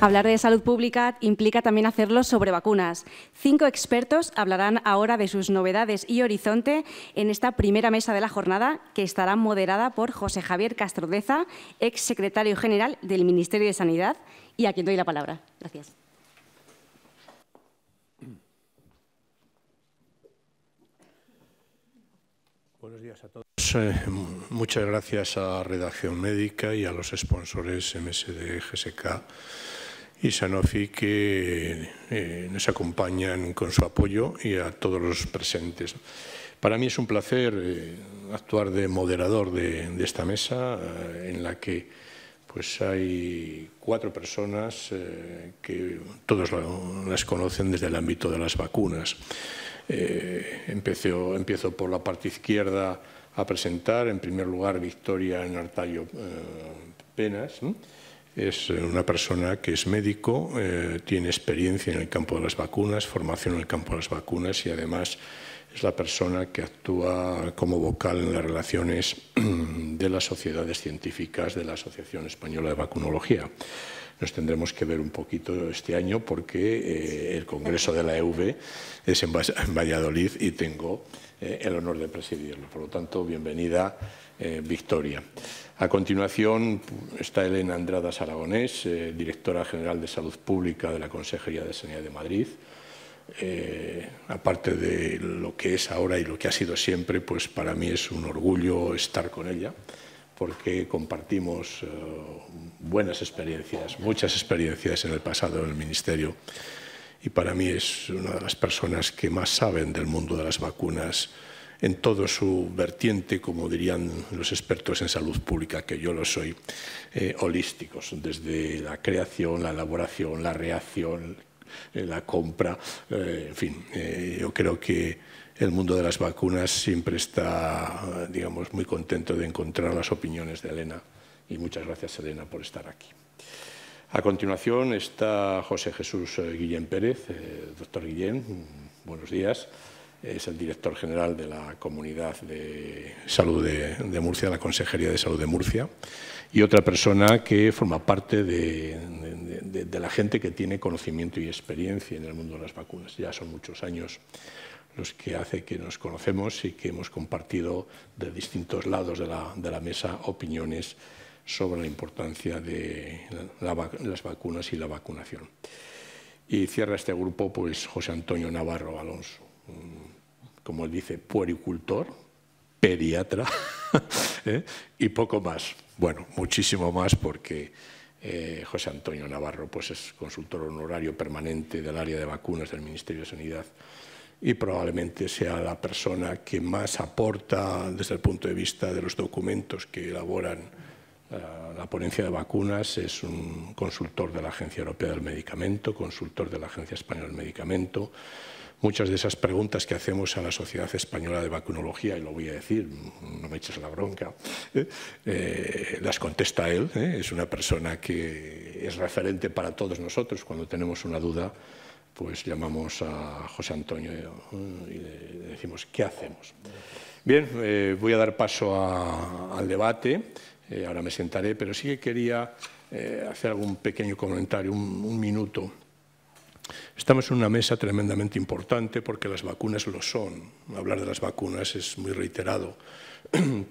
Hablar de salud pública implica también hacerlo sobre vacunas. 5 expertos hablarán ahora de sus novedades y horizonte en esta primera mesa de la jornada, que estará moderada por José Javier Castrodeza, ex secretario general del Ministerio de Sanidad, y a quien doy la palabra. Gracias. Buenos días a todos. Muchas gracias a Redacción Médica y a los sponsores MSD, GSK y Sanofi que nos acompañan con su apoyo, y a todos los presentes. Para mí es un placer actuar de moderador de esta mesa en la que pues hay 4 personas que todos las conocen desde el ámbito de las vacunas. Empiezo por la parte izquierda a presentar, en primer lugar, Victoria Nartallo Penas. Es una persona que es médico, tiene experiencia en el campo de las vacunas, formación en el campo de las vacunas, y además es la persona que actúa como vocal en las relaciones de las sociedades científicas de la Asociación Española de Vacunología. Nos tendremos que ver un poquito este año porque el Congreso de la EV es en Valladolid y tengo el honor de presidirlo. Por lo tanto, bienvenida, Victoria. A continuación está Elena Andradas Aragonés, directora general de Salud Pública de la Consejería de Sanidad de Madrid. Aparte de lo que es ahora y lo que ha sido siempre, pues para mí es un orgullo estar con ella, porque compartimos buenas experiencias, muchas experiencias en el pasado en el Ministerio, y para mí es una de las personas que más saben del mundo de las vacunas en todo su vertiente, como dirían los expertos en salud pública, que yo lo soy, holísticos, desde la creación, la elaboración, la reacción, la compra, en fin, yo creo que el mundo de las vacunas siempre está, digamos, muy contento de encontrar las opiniones de Elena, y muchas gracias, Elena, por estar aquí. A continuación está José Jesús Guillén Pérez. Doctor Guillén, buenos días. Es el director general de la Comunidad de Salud de Murcia, la Consejería de Salud de Murcia, y otra persona que forma parte de la gente que tiene conocimiento y experiencia en el mundo de las vacunas. Ya son muchos años los que hace que nos conocemos y que hemos compartido de distintos lados de la mesa opiniones sobre la importancia de las vacunas y la vacunación. Y cierra este grupo pues José Antonio Navarro Alonso, como él dice, puericultor, pediatra y poco más. Bueno, muchísimo más, porque José Antonio Navarro pues es consultor honorario permanente del área de vacunas del Ministerio de Sanidad, y probablemente sea la persona que más aporta desde el punto de vista de los documentos que elaboran la ponencia de vacunas. Es un consultor de la Agencia Europea del Medicamento, consultor de la Agencia Española del Medicamento. Muchas de esas preguntas que hacemos a la Sociedad Española de Vacunología, y lo voy a decir, no me eches la bronca, las contesta él. Es una persona que es referente para todos nosotros. Cuando tenemos una duda, pues llamamos a José Antonio y le decimos, ¿qué hacemos? Bien, voy a dar paso al debate. Ahora me sentaré, pero sí que quería hacer algún pequeño comentario, un minuto. Estamos en una mesa tremendamente importante porque las vacunas lo son. Hablar de las vacunas es muy reiterado,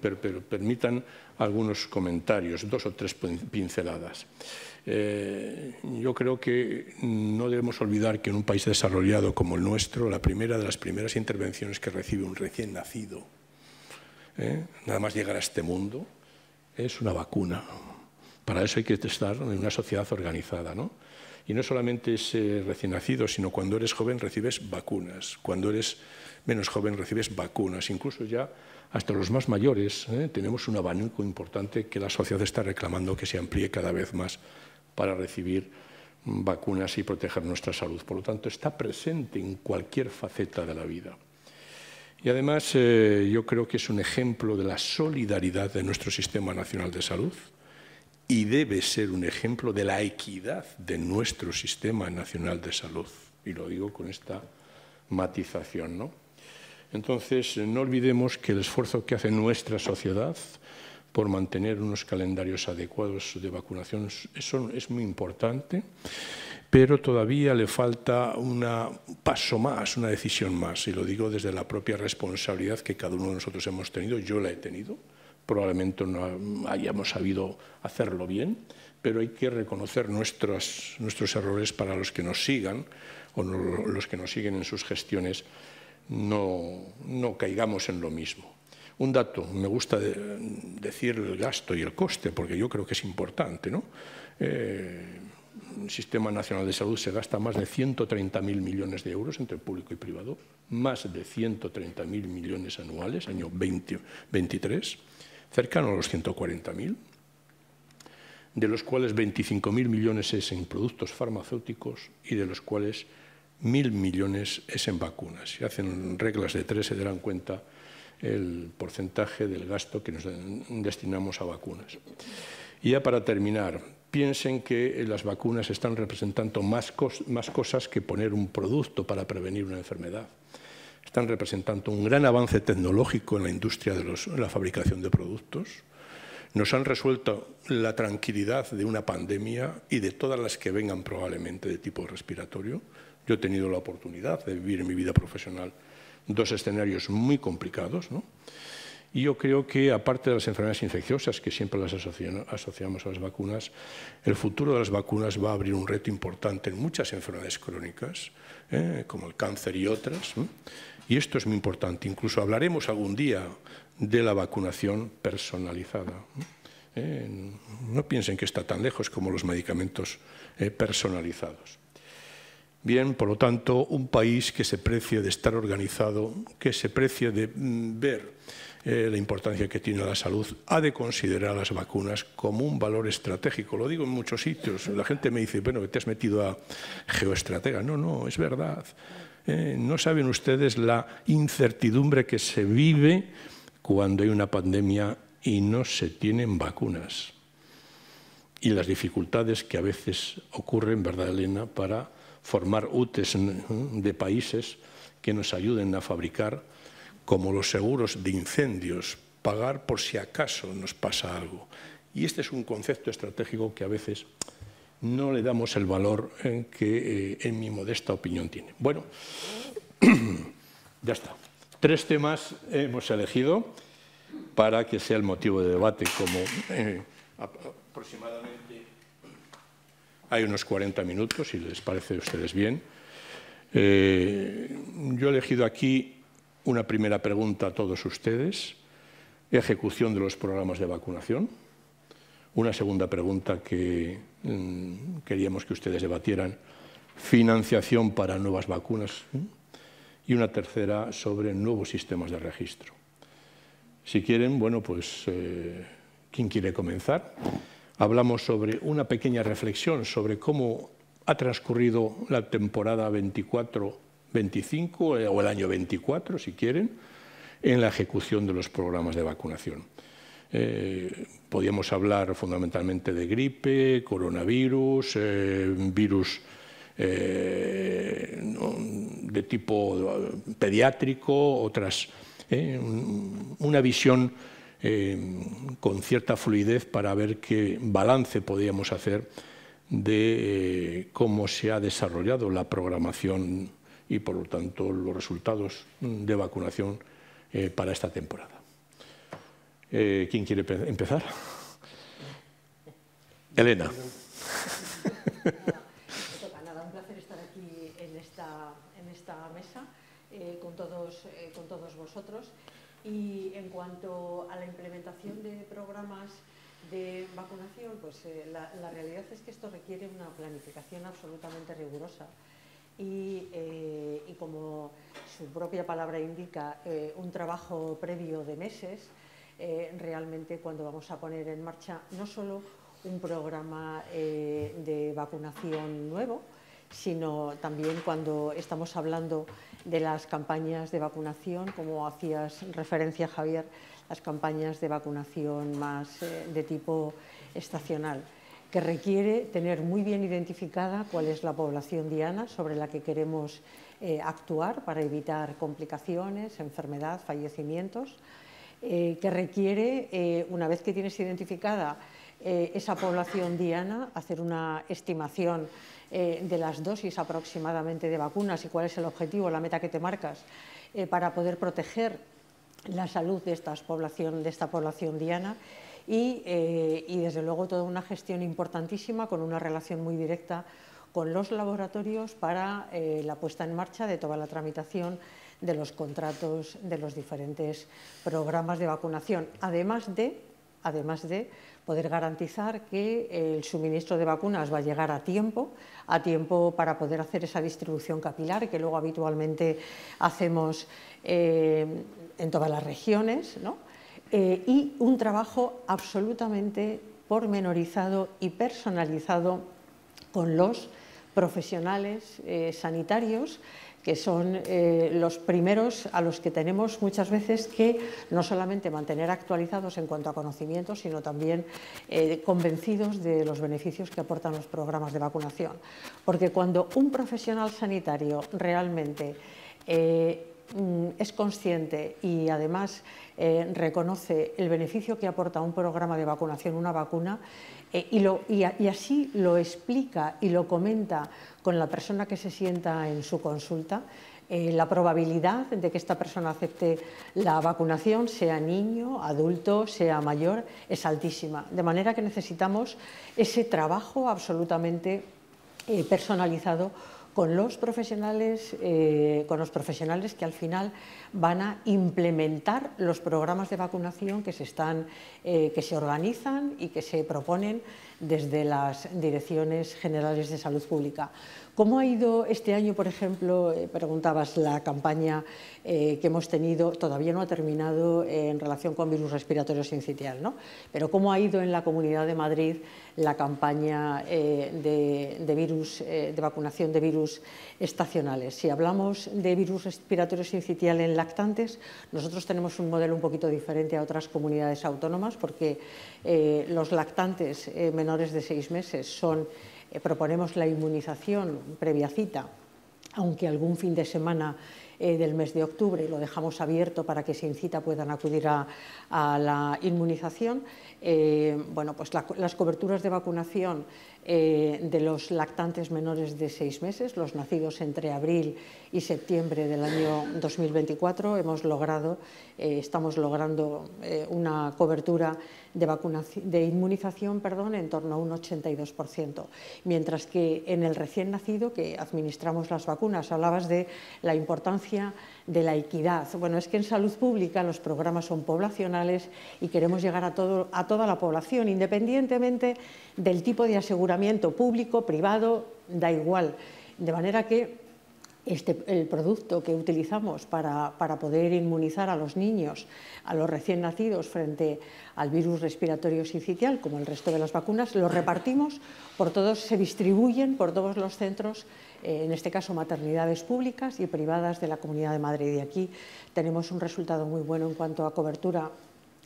pero permitan algunos comentarios, 2 o 3 pinceladas. Yo creo que no debemos olvidar que en un país desarrollado como el nuestro, la primera de las primeras intervenciones que recibe un recién nacido, nada más llegar a este mundo, es una vacuna. Para eso hay que estar en una sociedad organizada, ¿no? Y no solamente es recién nacido, sino cuando eres joven recibes vacunas, cuando eres menos joven recibes vacunas, incluso ya hasta los más mayores. Tenemos un abanico importante que la sociedad está reclamando que se amplíe cada vez más para recibir vacunas y proteger nuestra salud. Por lo tanto, está presente en cualquier faceta de la vida. Y además yo creo que es un ejemplo de la solidaridad de nuestro Sistema Nacional de Salud, y debe ser un ejemplo de la equidad de nuestro Sistema Nacional de Salud. Y lo digo con esta matización, ¿no? Entonces, no olvidemos que el esfuerzo que hace nuestra sociedad por mantener unos calendarios adecuados de vacunación. Eso es muy importante, pero todavía le falta un paso más, una decisión más, y lo digo desde la propia responsabilidad que cada uno de nosotros hemos tenido. Yo la he tenido, probablemente no hayamos sabido hacerlo bien, pero hay que reconocer nuestros errores para los que nos sigan o los que nos siguen en sus gestiones, no caigamos en lo mismo. Un dato, me gusta decir el gasto y el coste, porque yo creo que es importante, ¿no? El Sistema Nacional de Salud se gasta más de 130.000 millones de euros entre público y privado, más de 130.000 millones anuales, año 2023, cercano a los 140.000, de los cuales 25.000 millones es en productos farmacéuticos y de los cuales 1.000 millones es en vacunas. Si hacen reglas de 3 se darán cuenta el porcentaje del gasto que nos destinamos a vacunas. Y ya para terminar, piensen que las vacunas están representando más cosas que poner un producto para prevenir una enfermedad. Están representando un gran avance tecnológico en la industria de la fabricación de productos. Nos han resuelto la tranquilidad de una pandemia y de todas las que vengan probablemente de tipo respiratorio. Yo he tenido la oportunidad de vivir en mi vida profesional 2 escenarios muy complicados, ¿no? Y yo creo que, aparte de las enfermedades infecciosas, que siempre las asociamos a las vacunas, el futuro de las vacunas va a abrir un reto importante en muchas enfermedades crónicas, como el cáncer y otras, ¿no? Y esto es muy importante. Incluso hablaremos algún día de la vacunación personalizada. No piensen que está tan lejos como los medicamentos personalizados. Bien, por lo tanto, un país que se precie de estar organizado, que se precie de ver la importancia que tiene la salud, ha de considerar las vacunas como un valor estratégico. Lo digo en muchos sitios. La gente me dice, bueno, que te has metido a geoestratega. No, es verdad. No saben ustedes la incertidumbre que se vive cuando hay una pandemia y no se tienen vacunas. Y las dificultades que a veces ocurren, ¿verdad, Elena?, para formar UTEs de países que nos ayuden a fabricar, como los seguros de incendios, pagar por si acaso nos pasa algo. Y este es un concepto estratégico que a veces no le damos el valor que, en mi modesta opinión, tiene. Bueno, ya está. 3 temas hemos elegido para que sea el motivo de debate, como aproximadamente hay unos 40 minutos, si les parece a ustedes bien. Yo he elegido aquí una primera pregunta a todos ustedes: ejecución de los programas de vacunación. Una segunda pregunta que queríamos que ustedes debatieran: financiación para nuevas vacunas. Y una tercera sobre nuevos sistemas de registro. Si quieren, bueno, pues, ¿quién quiere comenzar? Hablamos sobre una pequeña reflexión sobre cómo ha transcurrido la temporada 24-25 o el año 24, si quieren, en la ejecución de los programas de vacunación. Podríamos hablar fundamentalmente de gripe, coronavirus, virus de tipo pediátrico, otras, una visión con cierta fluidez para ver qué balance podíamos hacer de cómo se ha desarrollado la programación y, por lo tanto, los resultados de vacunación para esta temporada. ¿Quién quiere empezar? Elena. Nada, un placer estar aquí en esta mesa con todos vosotros. Y en cuanto a la implementación de programas de vacunación, pues la realidad es que esto requiere una planificación absolutamente rigurosa y como su propia palabra indica, un trabajo previo de meses, realmente cuando vamos a poner en marcha no solo un programa de vacunación nuevo, sino también cuando estamos hablando de las campañas de vacunación, como hacías referencia, Javier, las campañas de vacunación más de tipo estacional, que requiere tener muy bien identificada cuál es la población diana sobre la que queremos actuar para evitar complicaciones, enfermedad, fallecimientos. que requiere, una vez que tienes identificada esa población diana, hacer una estimación de las dosis aproximadamente de vacunas y cuál es el objetivo, la meta que te marcas para poder proteger la salud de esta población diana y desde luego toda una gestión importantísima con una relación muy directa con los laboratorios para la puesta en marcha de toda la tramitación de los contratos de los diferentes programas de vacunación, además de poder garantizar que el suministro de vacunas va a llegar a tiempo para poder hacer esa distribución capilar que luego habitualmente hacemos en todas las regiones, ¿no? Y un trabajo absolutamente pormenorizado y personalizado con los profesionales sanitarios, que son los primeros a los que tenemos muchas veces que no solamente mantener actualizados en cuanto a conocimientos, sino también convencidos de los beneficios que aportan los programas de vacunación. Porque cuando un profesional sanitario realmente es consciente y además reconoce el beneficio que aporta un programa de vacunación, una vacuna, y así lo explica y lo comenta con la persona que se sienta en su consulta, la probabilidad de que esta persona acepte la vacunación, sea niño, adulto, sea mayor, es altísima. De manera que necesitamos ese trabajo absolutamente personalizado con los profesionales que al final van a implementar los programas de vacunación que se organizan y que se proponen desde las direcciones generales de salud pública. ¿Cómo ha ido este año, por ejemplo? Preguntabas, la campaña que hemos tenido, todavía no ha terminado en relación con virus respiratorio sincitial, ¿no? Pero ¿cómo ha ido en la Comunidad de Madrid la campaña de vacunación de virus estacionales? Si hablamos de virus respiratorio sincitial en lactantes, nosotros tenemos un modelo un poquito diferente a otras comunidades autónomas, porque los lactantes menores de 6 meses proponemos la inmunización previa cita, aunque algún fin de semana del mes de octubre lo dejamos abierto para que sin cita puedan acudir a la inmunización. Bueno, pues las coberturas de vacunación de los lactantes menores de 6 meses, los nacidos entre abril y septiembre del año 2024, estamos logrando una cobertura de inmunización en torno a un 82%, mientras que en el recién nacido, que administramos las vacunas, hablabas de la importancia de la equidad. Bueno, es que en salud pública los programas son poblacionales y queremos llegar a toda la población, independientemente del tipo de aseguramiento público, privado, da igual. De manera que el producto que utilizamos para poder inmunizar a los niños, a los recién nacidos frente al virus respiratorio sincitial, como el resto de las vacunas, lo repartimos se distribuyen por todos los centros, en este caso maternidades públicas y privadas de la Comunidad de Madrid. Y aquí tenemos un resultado muy bueno en cuanto a cobertura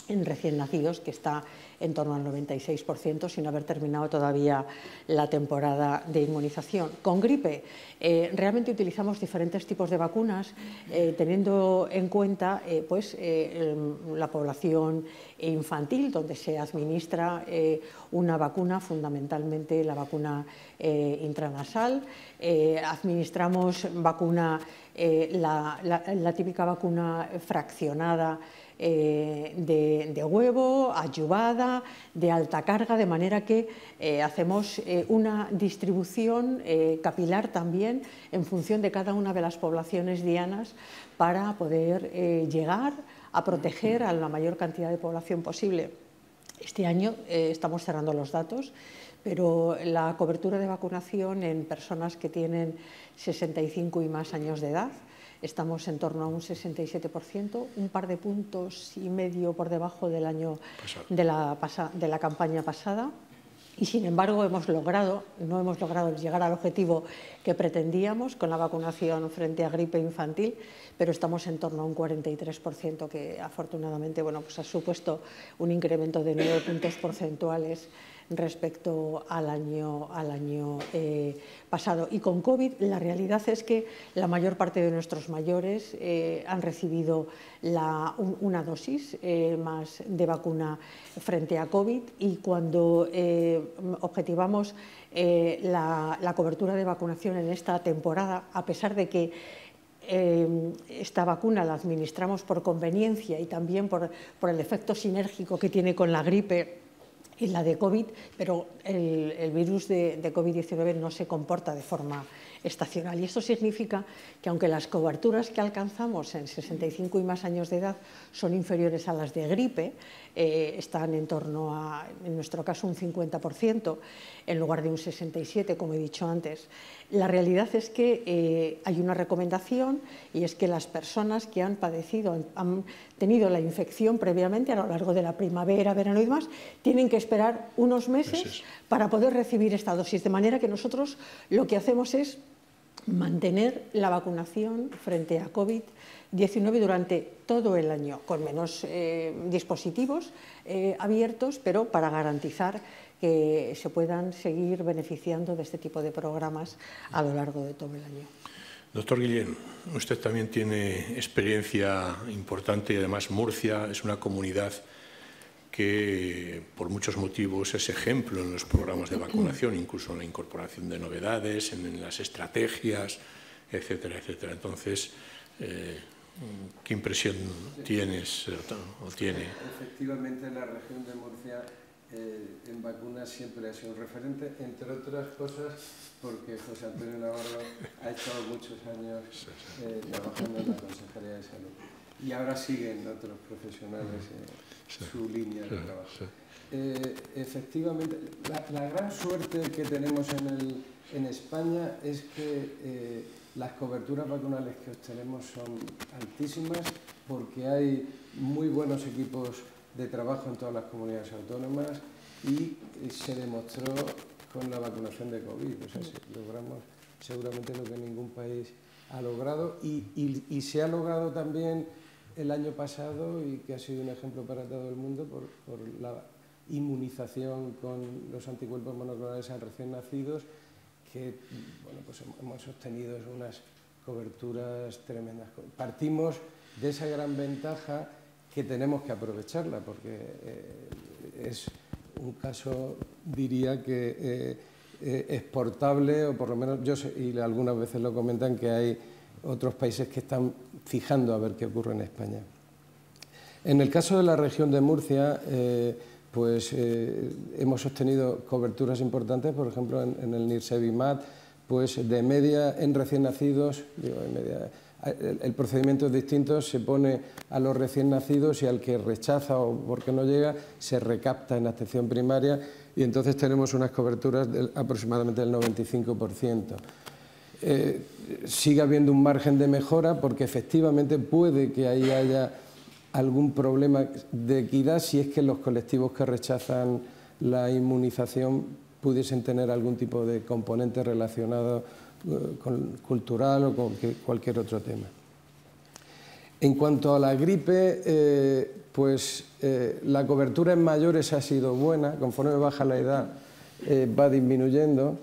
en recién nacidos, que está en torno al 96%, sin haber terminado todavía la temporada de inmunización. Con gripe, realmente utilizamos diferentes tipos de vacunas, teniendo en cuenta la población infantil, donde se administra una vacuna, fundamentalmente la vacuna intranasal. Administramos vacuna, la típica vacuna fraccionada, de huevo, adyuvada, de alta carga, de manera que hacemos una distribución capilar también en función de cada una de las poblaciones dianas para poder llegar a proteger a la mayor cantidad de población posible. Este año estamos cerrando los datos, pero la cobertura de vacunación en personas que tienen 65 y más años de edad, estamos en torno a un 67%, un par de puntos y medio por debajo del año de la campaña pasada. Y sin embargo no hemos logrado llegar al objetivo que pretendíamos con la vacunación frente a gripe infantil, pero estamos en torno a un 43%, que afortunadamente ha supuesto un incremento de 9 puntos porcentuales respecto al año pasado. Y con COVID la realidad es que la mayor parte de nuestros mayores han recibido una dosis más de vacuna frente a COVID, y cuando objetivamos la cobertura de vacunación en esta temporada, a pesar de que esta vacuna la administramos por conveniencia y también por el efecto sinérgico que tiene con la gripe y la de COVID, pero el virus de COVID-19 no se comporta de forma estacional. Y esto significa que aunque las coberturas que alcanzamos en 65 y más años de edad son inferiores a las de gripe, están en torno a, en nuestro caso, un 50%, en lugar de un 67%, como he dicho antes. La realidad es que hay una recomendación, y es que las personas que han tenido la infección previamente a lo largo de la primavera, verano y demás, tienen que esperar unos meses para poder recibir esta dosis. De manera que nosotros lo que hacemos es mantener la vacunación frente a COVID-19 durante todo el año, con menos dispositivos abiertos, pero para garantizar que se puedan seguir beneficiando de este tipo de programas a lo largo de todo el año. Doctor Guillén, usted también tiene experiencia importante, y además Murcia es una comunidad que por muchos motivos es ejemplo en los programas de vacunación, incluso en la incorporación de novedades, en las estrategias, etcétera, etcétera. Entonces, ¿qué impresión tienes o tiene? Efectivamente, la región de Murcia en vacunas siempre ha sido un referente, entre otras cosas porque José Antonio Navarro ha estado muchos años trabajando en la Consejería de Salud, y ahora siguen otros profesionales su línea de trabajo. Efectivamente, la gran suerte que tenemos en España es que las coberturas vacunales que obtenemos son altísimas, porque hay muy buenos equipos de trabajo en todas las comunidades autónomas, y se demostró con la vacunación de COVID. O sea, logramos seguramente lo que ningún país ha logrado, y se ha logrado también el año pasado, y que ha sido un ejemplo para todo el mundo, por la inmunización con los anticuerpos monoclonales en recién nacidos, que bueno, pues hemos obtenido unas coberturas tremendas. Partimos de esa gran ventaja que tenemos que aprovecharla, porque es un caso, diría que exportable, o por lo menos yo sé, y algunas veces lo comentan, que hay otros países que están fijando a ver qué ocurre en España. En el caso de la región de Murcia, hemos obtenido coberturas importantes, por ejemplo en el Nirsevimab, pues de media en recién nacidos, el procedimiento es distinto, se pone a los recién nacidos, y al que rechaza o porque no llega, se recapta en atención primaria, y entonces tenemos unas coberturas aproximadamente del 95%. Sigue habiendo un margen de mejora, porque efectivamente puede que ahí haya algún problema de equidad, si es que los colectivos que rechazan la inmunización pudiesen tener algún tipo de componente relacionado con cultural o con cualquier otro tema. En cuanto a la gripe, la cobertura en mayores ha sido buena, conforme baja la edad va disminuyendo,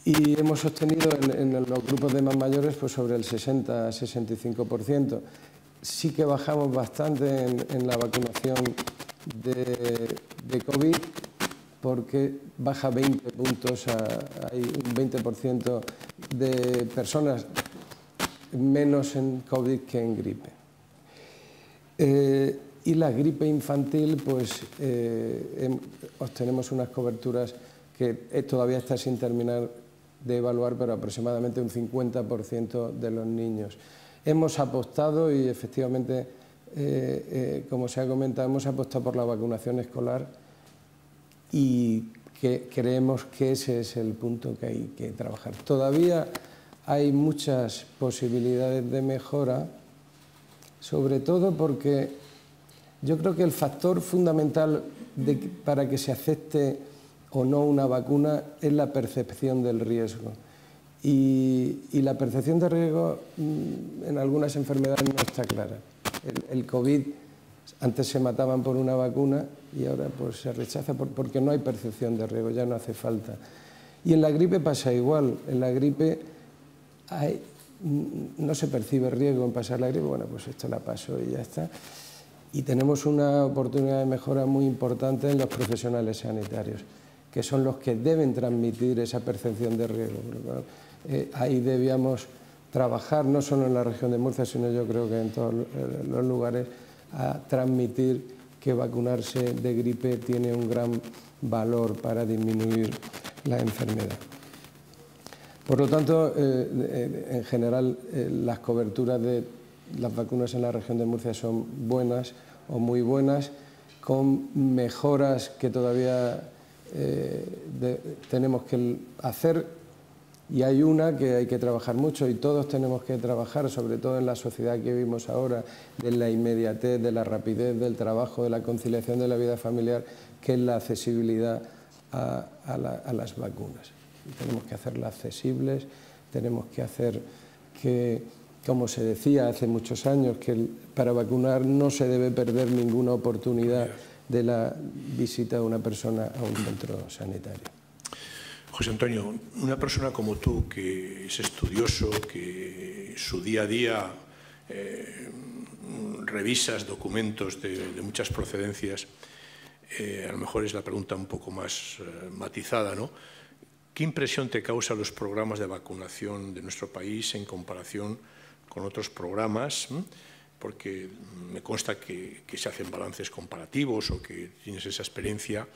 y hemos obtenido en los grupos de más mayores pues sobre el 60-65%. Sí que bajamos bastante en la vacunación de COVID, porque baja 20 puntos, hay un 20% de personas menos en COVID que en gripe. Y la gripe infantil, pues obtenemos unas coberturas que todavía está sin terminar de evaluar, pero aproximadamente un 50% de los niños. Hemos apostado, y efectivamente, como se ha comentado, hemos apostado por la vacunación escolar, y que creemos que ese es el punto que hay que trabajar. Todavía hay muchas posibilidades de mejora, sobre todo porque yo creo que el factor fundamental para que se acepte o no una vacuna es la percepción del riesgo. Y la percepción de riesgo en algunas enfermedades no está clara. El COVID Antes se mataban por una vacuna y ahora pues se rechaza porque no hay percepción de riesgo, ya no hace falta. Y en la gripe pasa igual, en la gripe no se percibe riesgo en pasar la gripe, bueno, pues esto la paso y ya está. Y tenemos una oportunidad de mejora muy importante en los profesionales sanitarios, que son los que deben transmitir esa percepción de riesgo. Ahí debíamos trabajar, no solo en la región de Murcia, sino yo creo que en todos los lugares, a transmitir que vacunarse de gripe tiene un gran valor para disminuir la enfermedad. Por lo tanto, en general, las coberturas de las vacunas en la región de Murcia son buenas o muy buenas, con mejoras que todavía tenemos que hacer, y hay una que hay que trabajar mucho y todos tenemos que trabajar, sobre todo en la sociedad que vivimos ahora, de la inmediatez, de la rapidez del trabajo, de la conciliación de la vida familiar, que es la accesibilidad a las vacunas. Tenemos que hacerlas accesibles, tenemos que hacer que, como se decía hace muchos años, que para vacunar no se debe perder ninguna oportunidad de la visita de una persona a un centro sanitario. José Antonio, una persona como tú, que es estudioso, que su día a día revisas documentos de muchas procedencias, a lo mejor es la pregunta un poco más matizada, ¿no? ¿Qué impresión te causan los programas de vacunación de nuestro país en comparación con otros programas? Porque me consta que se hacen balances comparativos o que tienes esa experiencia.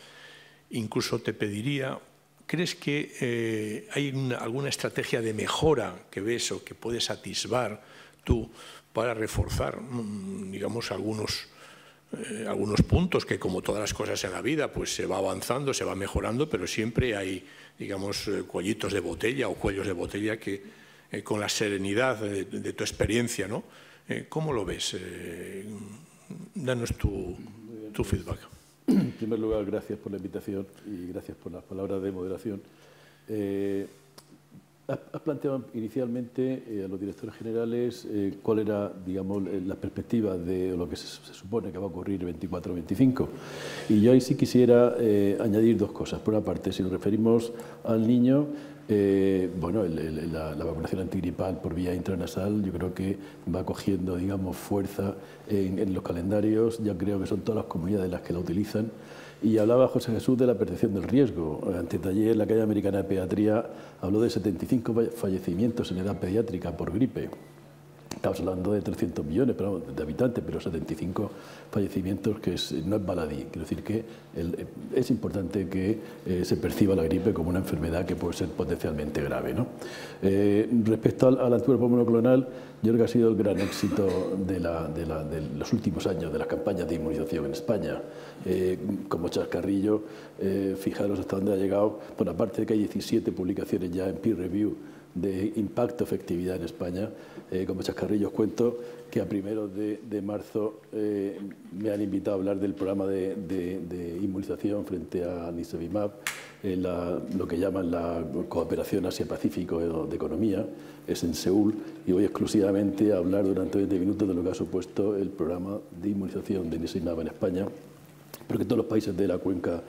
Incluso te pediría, ¿crees que hay alguna estrategia de mejora que ves o que puedes atisbar tú para reforzar, digamos, algunos puntos que, como todas las cosas en la vida, pues se va avanzando, se va mejorando, pero siempre hay, digamos, cuellitos de botella o cuellos de botella que, con la serenidad de tu experiencia, ¿no? ¿Cómo lo ves? Danos tu feedback. En primer lugar, gracias por la invitación y gracias por las palabras de moderación. Has planteado inicialmente a los directores generales cuál era, digamos, la perspectiva de lo que se supone que va a ocurrir 24-25. Y yo ahí sí quisiera añadir dos cosas. Por una parte, si nos referimos al niño, bueno, la vacunación antigripal por vía intranasal yo creo que va cogiendo, digamos, fuerza en los calendarios. Ya creo que son todas las comunidades las que la utilizan. Y hablaba José Jesús de la percepción del riesgo. Anteayer, la Academia Americana de Pediatría habló de 75 fallecimientos en edad pediátrica por gripe. Estamos hablando de 300 millones de habitantes, pero 75 fallecimientos, que no es baladí. Quiero decir que es importante que se perciba la gripe como una enfermedad que puede ser potencialmente grave, ¿no? Respecto al anticuerpo monoclonal, yo creo que ha sido el gran éxito de los últimos años de las campañas de inmunización en España. Como chascarrillo, fijaros hasta dónde ha llegado. Bueno, aparte de que hay 17 publicaciones ya en peer review de impacto, efectividad en España, como chascarrillo os cuento que a primeros de marzo me han invitado a hablar del programa de inmunización frente a Nirsevimab, lo que llaman la cooperación Asia-Pacífico de economía, es en Seúl, y voy exclusivamente a hablar durante 20 minutos de lo que ha supuesto el programa de inmunización de Nirsevimab en España, porque todos los países de la cuenca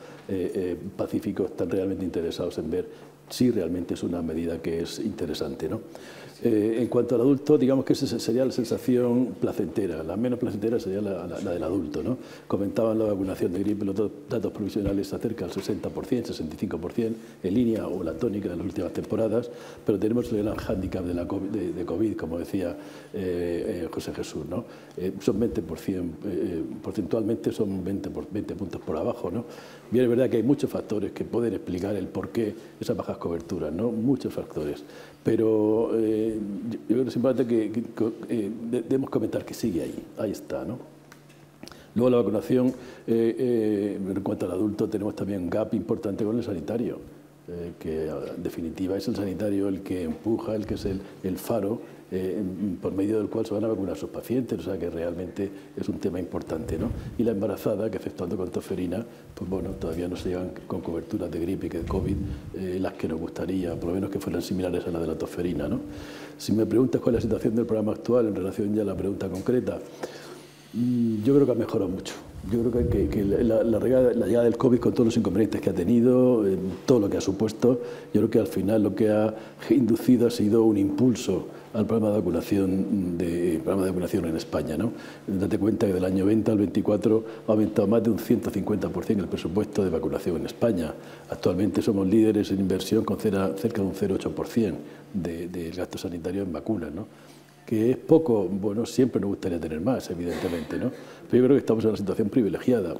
Pacífico están realmente interesados en ver si realmente es una medida que es interesante, ¿no? En cuanto al adulto, digamos que esa sería la sensación placentera. La menos placentera sería la del adulto, ¿no? Comentaban la vacunación de gripe, los datos provisionales acerca del 60%, 65%, en línea o la tónica de las últimas temporadas, pero tenemos el gran hándicap de COVID, como decía José Jesús, ¿no? Son 20%, porcentualmente son 20 puntos por abajo, ¿no? Bien, es verdad que hay muchos factores que pueden explicar el por qué esas bajas coberturas, ¿no? Muchos factores. Pero yo creo que es importante que debemos comentar que sigue ahí está, ¿no? Luego la vacunación, en cuanto al adulto, tenemos también un gap importante con el sanitario, que en definitiva es el sanitario el que empuja, el que es el faro, por medio del cual se van a vacunar sus pacientes, o sea que realmente es un tema importante, ¿no? Y la embarazada, que efectuando con tosferina, pues bueno, todavía no se llevan con coberturas de gripe y de COVID las que nos gustaría, por lo menos que fueran similares a la de la tosferina, ¿no? Si me preguntas cuál es la situación del programa actual en relación ya a la pregunta concreta, Yo creo que ha mejorado mucho. Yo creo que la llegada del COVID, con todos los inconvenientes que ha tenido, todo lo que ha supuesto, yo creo que al final lo que ha inducido ha sido un impulso al programa de vacunación en España, ¿no? Date cuenta que del año 20 al 24 ha aumentado más de un 150% el presupuesto de vacunación en España. Actualmente somos líderes en inversión con cerca de un 0,8% del gasto sanitario en vacunas, ¿no? Que es poco, bueno, siempre nos gustaría tener más, evidentemente, ¿no? Pero yo creo que estamos en una situación privilegiada.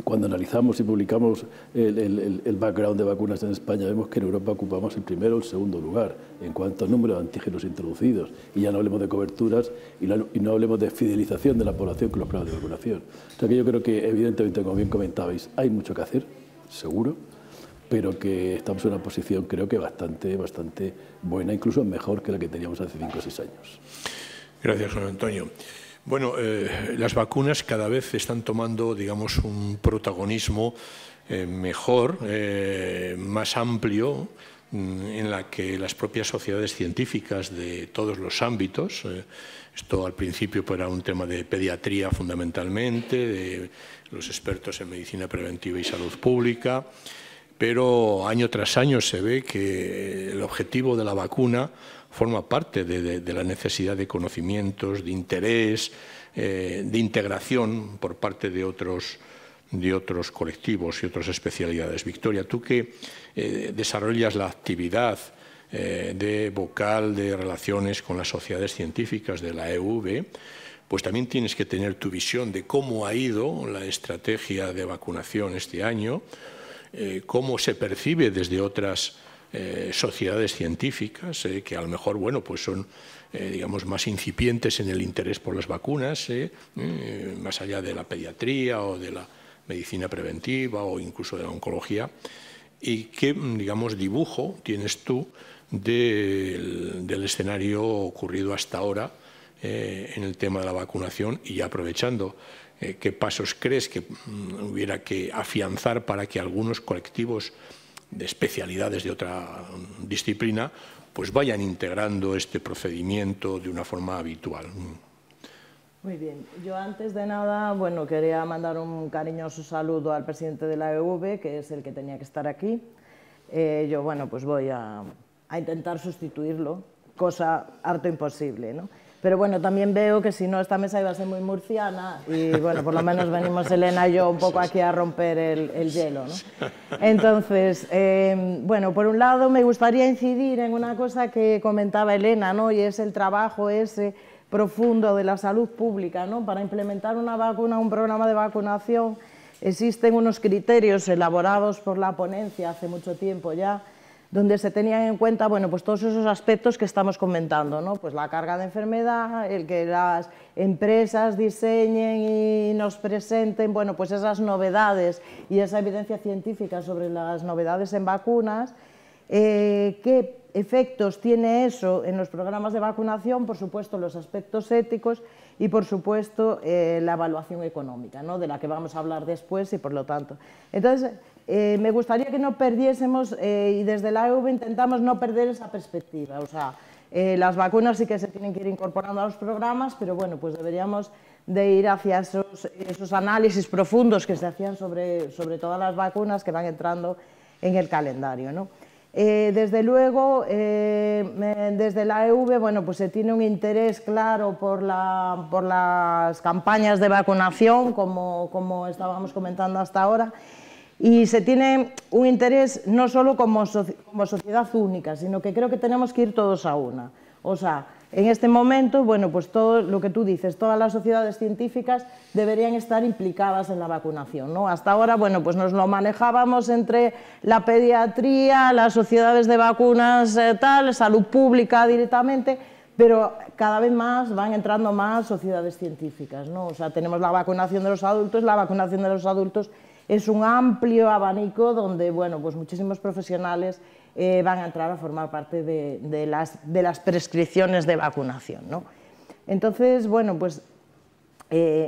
Cuando analizamos y publicamos el background de vacunas en España, vemos que en Europa ocupamos el primero o el segundo lugar en cuanto al número de antígenos introducidos. Y ya no hablemos de coberturas y no hablemos de fidelización de la población con los programas de vacunación. O sea que yo creo que, evidentemente, como bien comentabais, hay mucho que hacer, seguro, pero que estamos en una posición, creo que bastante buena, incluso mejor que la que teníamos hace 5 o 6 años. Gracias, Juan Antonio. Bueno, las vacunas cada vez están tomando, digamos, un protagonismo mejor, más amplio, en la que las propias sociedades científicas de todos los ámbitos, esto al principio era un tema de pediatría fundamentalmente, de los expertos en medicina preventiva y salud pública, pero año tras año se ve que el objetivo de la vacuna forma parte de la necesidad de conocimientos, de interés, de integración por parte de otros colectivos y otras especialidades. Victoria, tú que desarrollas la actividad de vocal de relaciones con las sociedades científicas de la EUV, pues también tienes que tener tu visión de cómo ha ido la estrategia de vacunación este año, cómo se percibe desde otras sociedades científicas que a lo mejor, bueno, pues son digamos, más incipientes en el interés por las vacunas, más allá de la pediatría o de la medicina preventiva o incluso de la oncología. ¿Y qué, digamos, dibujo tienes tú del escenario ocurrido hasta ahora en el tema de la vacunación? Y aprovechando, ¿qué pasos crees que hubiera que afianzar para que algunos colectivos de especialidades de otra disciplina pues vayan integrando este procedimiento de una forma habitual? Muy bien. Yo antes de nada, bueno, quería mandar un cariñoso saludo al presidente de la EUV, que es el que tenía que estar aquí. Yo, bueno, pues voy a intentar sustituirlo, cosa harto imposible, ¿no? Pero bueno, también veo que si no, esta mesa iba a ser muy murciana y bueno, por lo menos venimos Elena y yo un poco aquí a romper el hielo, ¿no? Entonces, bueno, por un lado me gustaría incidir en una cosa que comentaba Elena, ¿no? Y es el trabajo ese profundo de la salud pública, ¿no? Para implementar una vacuna, un programa de vacunación, existen unos criterios elaborados por la ponencia hace mucho tiempo ya, donde se tenían en cuenta, bueno, pues todos esos aspectos que estamos comentando, ¿no? Pues la carga de enfermedad, el que las empresas diseñen y nos presenten, bueno, pues esas novedades y esa evidencia científica sobre las novedades en vacunas, qué efectos tiene eso en los programas de vacunación, por supuesto los aspectos éticos y por supuesto la evaluación económica, ¿no? De la que vamos a hablar después y por lo tanto. Entonces, me gustaría que no perdiésemos, y desde la EUV intentamos no perder esa perspectiva, o sea, las vacunas sí que se tienen que ir incorporando a los programas, pero bueno, pues deberíamos de ir hacia esos análisis profundos que se hacían sobre todas las vacunas que van entrando en el calendario, ¿no? Desde luego, desde la EUV, bueno, pues se tiene un interés claro por las campañas de vacunación, como estábamos comentando hasta ahora, y se tiene un interés no solo como sociedad única, sino que creo que tenemos que ir todos a una. O sea, en este momento, bueno, pues todo lo que tú dices, todas las sociedades científicas deberían estar implicadas en la vacunación, ¿no? Hasta ahora, bueno, pues nos lo manejábamos entre la pediatría, las sociedades de vacunas, salud pública directamente, pero cada vez más van entrando más sociedades científicas, ¿no? O sea, tenemos la vacunación de los adultos es un amplio abanico donde, bueno, pues muchísimos profesionales van a entrar a formar parte de las prescripciones de vacunación, ¿no? Entonces, bueno, pues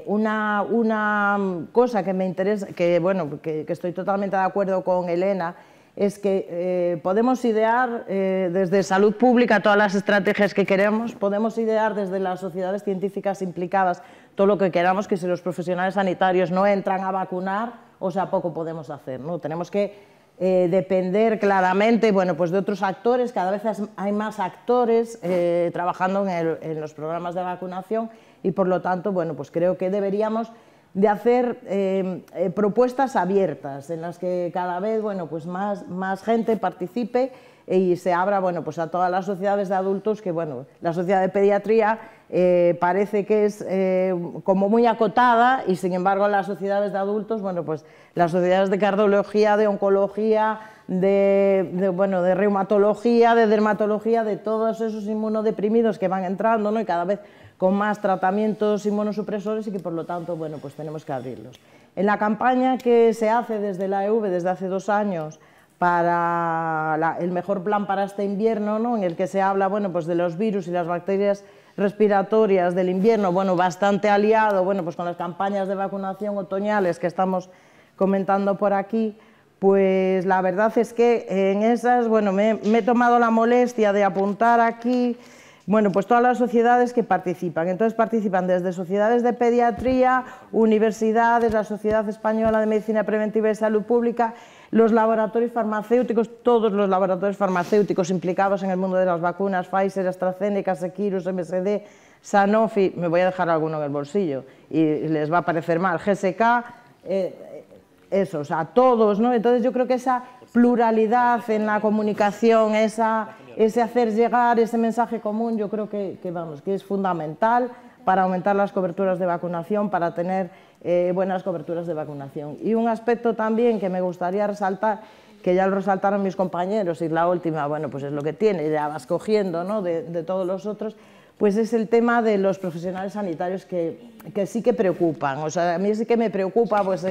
una cosa que me interesa, que estoy totalmente de acuerdo con Elena, es que podemos idear desde salud pública todas las estrategias que queremos, podemos idear desde las sociedades científicas implicadas todo lo que queramos, que si los profesionales sanitarios no entran a vacunar, o sea, poco podemos hacer, ¿no? Tenemos que depender claramente, bueno, pues de otros actores, cada vez hay más actores trabajando en los programas de vacunación y por lo tanto, bueno, pues creo que deberíamos de hacer propuestas abiertas en las que cada vez, bueno, pues más gente participe y se abra, bueno, pues a todas las sociedades de adultos, que bueno, la sociedad de pediatría parece que es como muy acotada y sin embargo las sociedades de adultos, bueno, pues las sociedades de cardiología, de oncología, de reumatología, de dermatología, de todos esos inmunodeprimidos que van entrando, ¿no? Y cada vez con más tratamientos inmunosupresores y que por lo tanto, bueno, pues tenemos que abrirlos. En la campaña que se hace desde la EV desde hace 2 años para el mejor plan para este invierno, ¿no? En el que se habla, bueno, pues de los virus y las bacterias respiratorias del invierno, bueno, bastante aliado, bueno, pues con las campañas de vacunación otoñales que estamos comentando por aquí, pues la verdad es que en esas, bueno, me he tomado la molestia de apuntar aquí, bueno, pues todas las sociedades que participan. Entonces participan desde sociedades de pediatría, universidades, la Sociedad Española de Medicina Preventiva y Salud Pública, los laboratorios farmacéuticos, todos los laboratorios farmacéuticos implicados en el mundo de las vacunas, Pfizer, AstraZeneca, Seqirus, MSD, Sanofi, me voy a dejar alguno en el bolsillo y les va a parecer mal, GSK, eso, o sea, todos, ¿no? Entonces yo creo que esa pluralidad en la comunicación, ese hacer llegar ese mensaje común, yo creo que es fundamental para aumentar las coberturas de vacunación, para tener buenas coberturas de vacunación. Y un aspecto también que me gustaría resaltar, que ya lo resaltaron mis compañeros, y la última, bueno, pues es lo que tiene, ya vas cogiendo, ¿no? de todos los otros, pues es el tema de los profesionales sanitarios que sí que preocupan. O sea, a mí sí que me preocupa, pues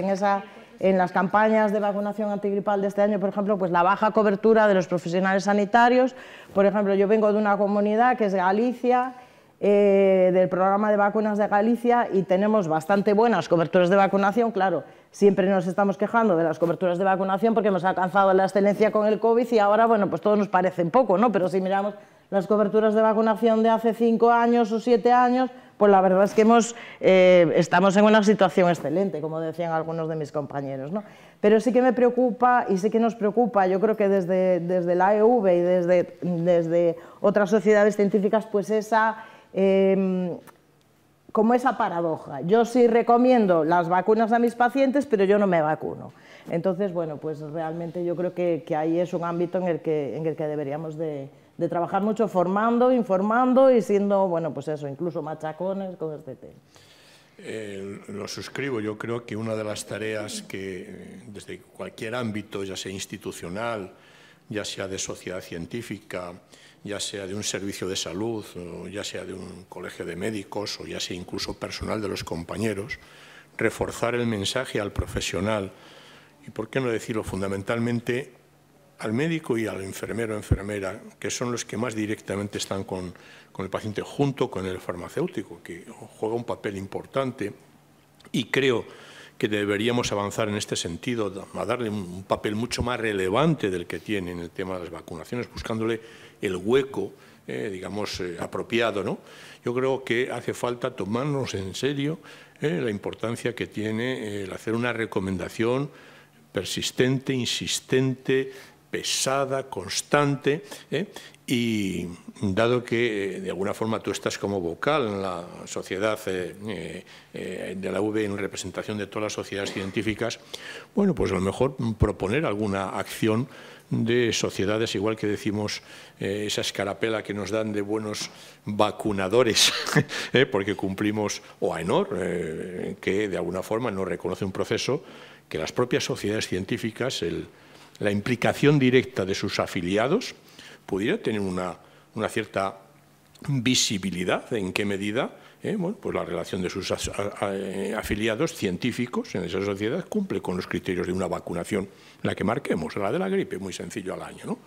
en las campañas de vacunación antigripal de este año, por ejemplo, pues la baja cobertura de los profesionales sanitarios. Por ejemplo, yo vengo de una comunidad que es Galicia, del programa de vacunas de Galicia, y tenemos bastante buenas coberturas de vacunación. Claro, siempre nos estamos quejando de las coberturas de vacunación porque hemos alcanzado la excelencia con el COVID y ahora, bueno, pues todo nos parece poco, ¿no? Pero si miramos las coberturas de vacunación de hace 5 años o 7 años, pues la verdad es que estamos en una situación excelente, como decían algunos de mis compañeros, ¿no? Pero sí que me preocupa y sí que nos preocupa, yo creo que desde la EV y desde otras sociedades científicas, pues como esa paradoja. Yo sí recomiendo las vacunas a mis pacientes, pero yo no me vacuno. Entonces, bueno, pues realmente yo creo que ahí es un ámbito en el que deberíamos de trabajar mucho, formando, informando y siendo, bueno, pues eso, incluso machacones con este tema. Lo suscribo. Yo creo que una de las tareas que desde cualquier ámbito, ya sea institucional, ya sea de sociedad científica, ya sea de un servicio de salud, o ya sea de un colegio de médicos, o ya sea incluso personal de los compañeros, reforzar el mensaje al profesional y, por qué no decirlo, fundamentalmente al médico y al enfermero o enfermera, que son los que más directamente están con el paciente, junto con el farmacéutico, que juega un papel importante, y creo que deberíamos avanzar en este sentido, a darle un papel mucho más relevante del que tiene en el tema de las vacunaciones, buscándole el hueco, digamos, apropiado, ¿no? Yo creo que hace falta tomarnos en serio la importancia que tiene el hacer una recomendación persistente, insistente, pesada, constante, y dado que de alguna forma tú estás como vocal en la sociedad de la UV en representación de todas las sociedades científicas, bueno, pues a lo mejor proponer alguna acción de sociedades, igual que decimos esa escarapela que nos dan de buenos vacunadores, porque cumplimos, o AENOR, que de alguna forma nos reconoce un proceso que las propias sociedades científicas, la implicación directa de sus afiliados, pudiera tener una cierta visibilidad de en qué medida bueno, pues la relación de sus afiliados científicos en esa sociedad cumple con los criterios de una vacunación, la que marquemos, la de la gripe, muy sencillo al año, ¿no?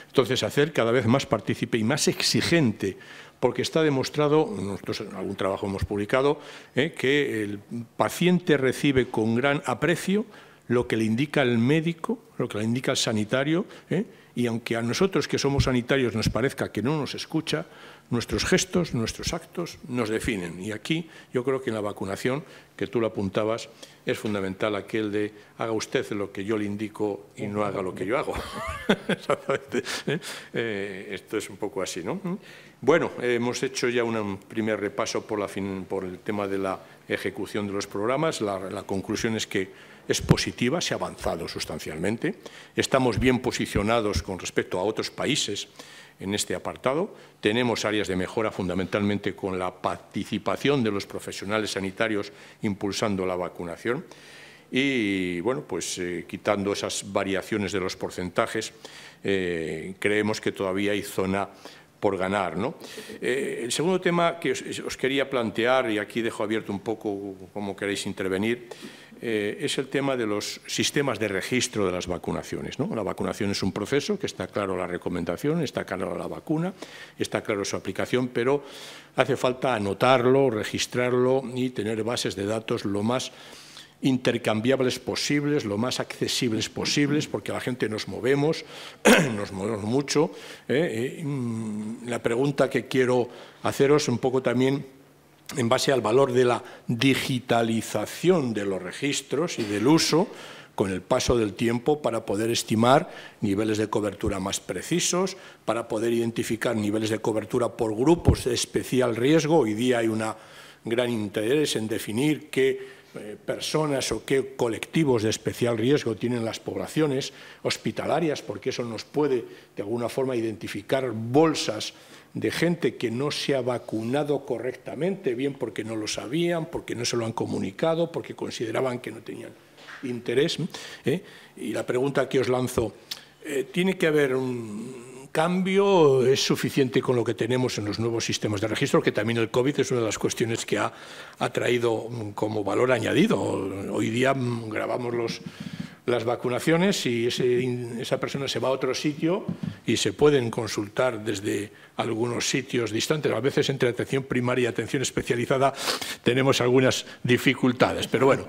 Entonces, hacer cada vez más partícipe y más exigente, porque está demostrado, nosotros en algún trabajo hemos publicado, que el paciente recibe con gran aprecio lo que le indica el médico, lo que le indica el sanitario, y aunque a nosotros que somos sanitarios nos parezca que no nos escucha, nuestros gestos, nuestros actos nos definen. Y aquí yo creo que en la vacunación, que tú lo apuntabas, es fundamental aquel de haga usted lo que yo le indico y no haga lo que yo hago. Exactamente. Esto es un poco así, ¿no? Bueno, hemos hecho ya un primer repaso por el tema de la ejecución de los programas. La conclusión es que es positiva, se ha avanzado sustancialmente. Estamos bien posicionados con respecto a otros países en este apartado. Tenemos áreas de mejora fundamentalmente con la participación de los profesionales sanitarios impulsando la vacunación y, bueno, pues quitando esas variaciones de los porcentajes, creemos que todavía hay zona por ganar, ¿no? El segundo tema que os quería plantear, y aquí dejo abierto un poco cómo queréis intervenir, es el tema de los sistemas de registro de las vacunaciones, ¿no? La vacunación es un proceso, que está claro la recomendación, está claro la vacuna, está claro su aplicación, pero hace falta anotarlo, registrarlo y tener bases de datos lo más intercambiables posibles, lo más accesibles posibles, porque la gente nos movemos mucho. La pregunta que quiero haceros un poco también en base al valor de la digitalización de los registros y del uso con el paso del tiempo para poder estimar niveles de cobertura más precisos, para poder identificar niveles de cobertura por grupos de especial riesgo. Hoy día hay un gran interés en definir qué personas o qué colectivos de especial riesgo tienen las poblaciones hospitalarias, porque eso nos puede de alguna forma identificar bolsas de gente que no se ha vacunado correctamente, bien porque no lo sabían, porque no se lo han comunicado, porque consideraban que no tenían interés. Y la pregunta que os lanzo, ¿tiene que haber un cambio? ¿Es suficiente con lo que tenemos en los nuevos sistemas de registro? Que también el COVID es una de las cuestiones que ha traído como valor añadido. Hoy día grabamos las vacunaciones y esa persona se va a otro sitio y se pueden consultar desde algunos sitios distantes. A veces entre atención primaria y atención especializada tenemos algunas dificultades, pero bueno,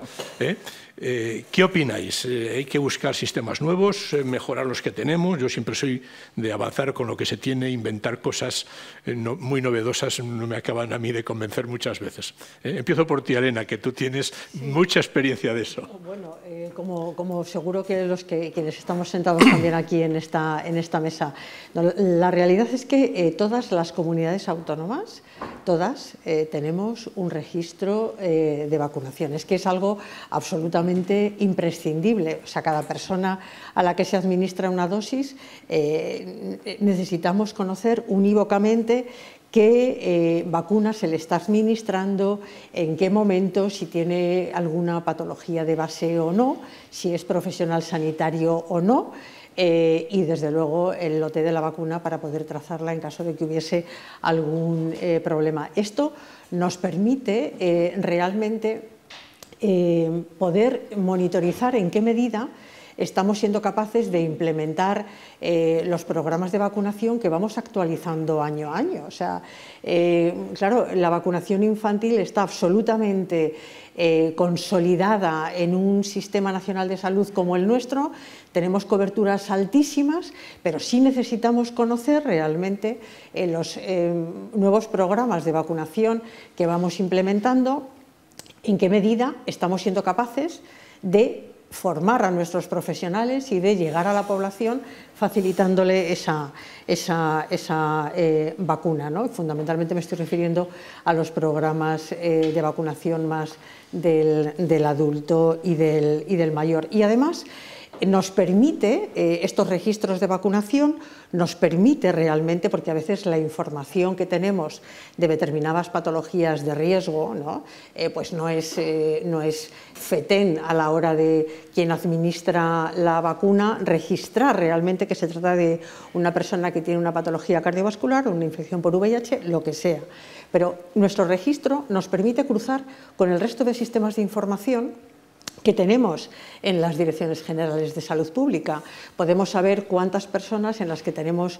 ¿qué opináis? ¿Hay que buscar sistemas nuevos, mejorar los que tenemos? Yo siempre soy de avanzar con lo que se tiene, inventar cosas muy novedosas, no me acaban a mí de convencer muchas veces. Empiezo por ti, Elena, que tú tienes mucha experiencia de eso. Bueno, como seguro que quienes estamos sentados también aquí en esta mesa, la realidad es que todas las comunidades autónomas, tenemos un registro de vacunaciones, que es algo absolutamente imprescindible. O sea, cada persona a la que se administra una dosis necesitamos conocer unívocamente qué vacuna se le está administrando, en qué momento, si tiene alguna patología de base o no, si es profesional sanitario o no, y desde luego el lote de la vacuna para poder trazarla en caso de que hubiese algún problema. Esto nos permite realmente poder monitorizar en qué medida estamos siendo capaces de implementar los programas de vacunación que vamos actualizando año a año. O sea, claro, la vacunación infantil está absolutamente consolidada en un sistema nacional de salud como el nuestro. Tenemos coberturas altísimas, pero sí necesitamos conocer realmente los nuevos programas de vacunación que vamos implementando, en qué medida estamos siendo capaces de formar a nuestros profesionales y de llegar a la población facilitándole esa vacuna, ¿no? Fundamentalmente me estoy refiriendo a los programas de vacunación más del adulto y del mayor. Y además nos permite, estos registros de vacunación, nos permite realmente, porque a veces la información que tenemos de determinadas patologías de riesgo, ¿no? Pues no es fetén a la hora de quien administra la vacuna, registrar realmente que se trata de una persona que tiene una patología cardiovascular, una infección por VIH, lo que sea. Pero nuestro registro nos permite cruzar con el resto de sistemas de información que tenemos en las direcciones generales de salud pública. Podemos saber cuántas personas en las que tenemos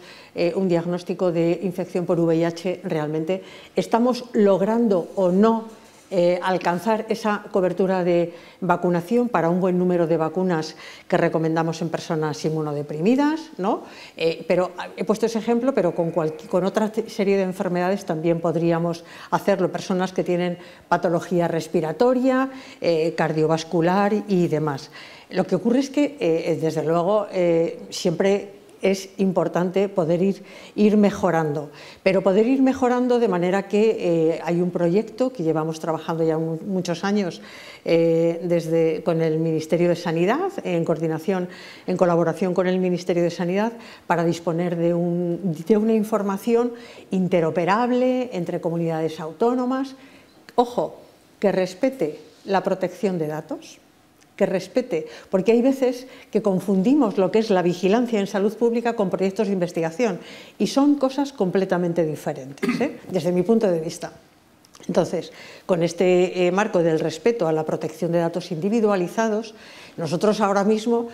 un diagnóstico de infección por VIH realmente estamos logrando o no alcanzar esa cobertura de vacunación para un buen número de vacunas que recomendamos en personas inmunodeprimidas, ¿no? Pero he puesto ese ejemplo, pero con otra serie de enfermedades también podríamos hacerlo, personas que tienen patología respiratoria, cardiovascular y demás. Lo que ocurre es que, desde luego, siempre es importante poder ir mejorando, pero poder ir mejorando de manera que hay un proyecto que llevamos trabajando ya muchos años con el Ministerio de Sanidad, en colaboración con el Ministerio de Sanidad, para disponer de una información interoperable entre comunidades autónomas, ojo, que respete la protección de datos, que respete, porque hay veces que confundimos lo que es la vigilancia en salud pública con proyectos de investigación y son cosas completamente diferentes, desde mi punto de vista. Entonces, con este marco del respeto a la protección de datos individualizados, nosotros ahora mismo,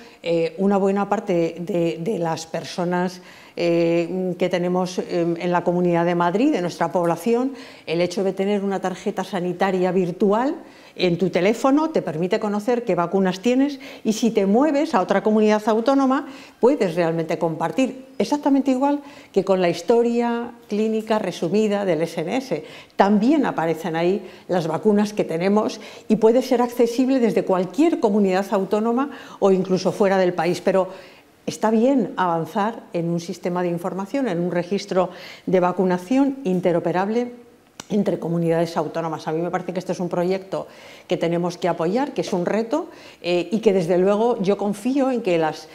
una buena parte de las personas que tenemos en la Comunidad de Madrid, de nuestra población, el hecho de tener una tarjeta sanitaria virtual en tu teléfono te permite conocer qué vacunas tienes y si te mueves a otra comunidad autónoma puedes realmente compartir, exactamente igual que con la historia clínica resumida del SNS. También aparecen ahí las vacunas que tenemos y puede ser accesible desde cualquier comunidad autónoma o incluso fuera del país, pero está bien avanzar en un sistema de información, en un registro de vacunación interoperable entre comunidades autónomas. A mí me parece que este es un proyecto que tenemos que apoyar, que es un reto y que desde luego yo confío en que las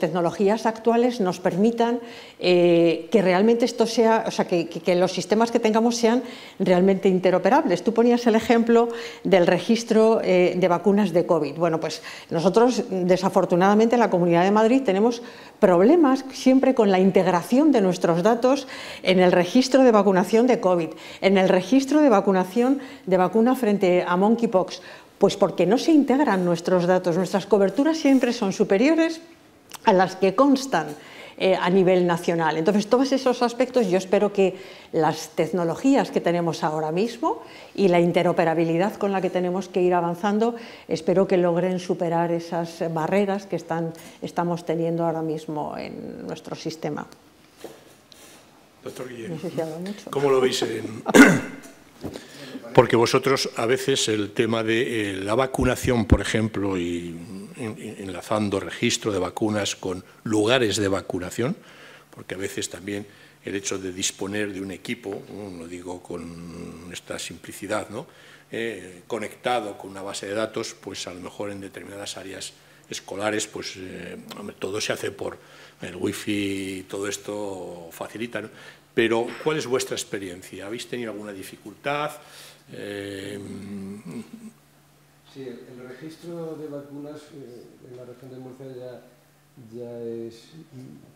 tecnologías actuales nos permitan que realmente esto sea, o sea, que los sistemas que tengamos sean realmente interoperables. Tú ponías el ejemplo del registro de vacunas de COVID. Bueno, pues nosotros desafortunadamente en la Comunidad de Madrid tenemos problemas siempre con la integración de nuestros datos en el registro de vacunación de COVID, en el registro de vacunación de vacuna frente a monkeypox, pues porque no se integran nuestros datos, nuestras coberturas siempre son superiores a las que constan a nivel nacional. Entonces, todos esos aspectos yo espero que las tecnologías que tenemos ahora mismo y la interoperabilidad con la que tenemos que ir avanzando, espero que logren superar esas barreras que estamos teniendo ahora mismo en nuestro sistema. Doctor Guillén, no sé si hablo mucho. ¿Cómo lo veis? Porque vosotros a veces el tema de la vacunación, por ejemplo, y enlazando registro de vacunas con lugares de vacunación, porque a veces también el hecho de disponer de un equipo, no lo digo con esta simplicidad, ¿no? Conectado con una base de datos, pues a lo mejor en determinadas áreas escolares, pues todo se hace por el wifi, todo esto facilita, ¿no? Pero ¿cuál es vuestra experiencia? ¿Habéis tenido alguna dificultad? Sí, el registro de vacunas en la región de Murcia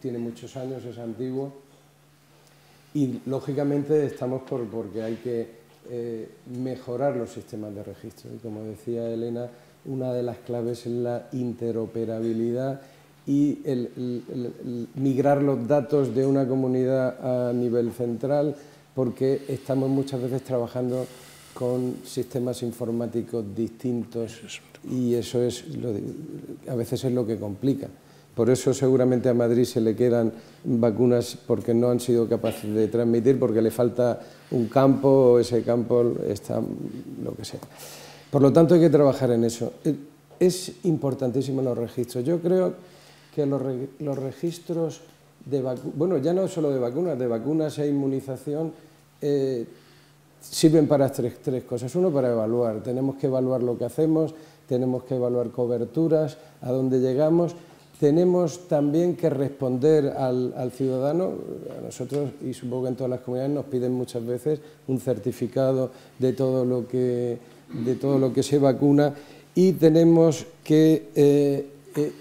tiene muchos años, es antiguo y lógicamente estamos porque hay que mejorar los sistemas de registro y como decía Elena, una de las claves es la interoperabilidad y el migrar los datos de una comunidad a nivel central porque estamos muchas veces trabajando con sistemas informáticos distintos y eso es a veces es lo que complica. Por eso seguramente a Madrid se le quedan vacunas porque no han sido capaces de transmitir, porque le falta un campo o ese campo está lo que sea. Por lo tanto hay que trabajar en eso. Es importantísimo los registros. Yo creo que los registros de vacunas, bueno, ya no solo de vacunas e inmunización, sirven para tres cosas. Uno, para evaluar. Tenemos que evaluar lo que hacemos, tenemos que evaluar coberturas, a dónde llegamos. Tenemos también que responder al ciudadano. A nosotros, y supongo que en todas las comunidades, nos piden muchas veces un certificado de todo lo que se vacuna y tenemos que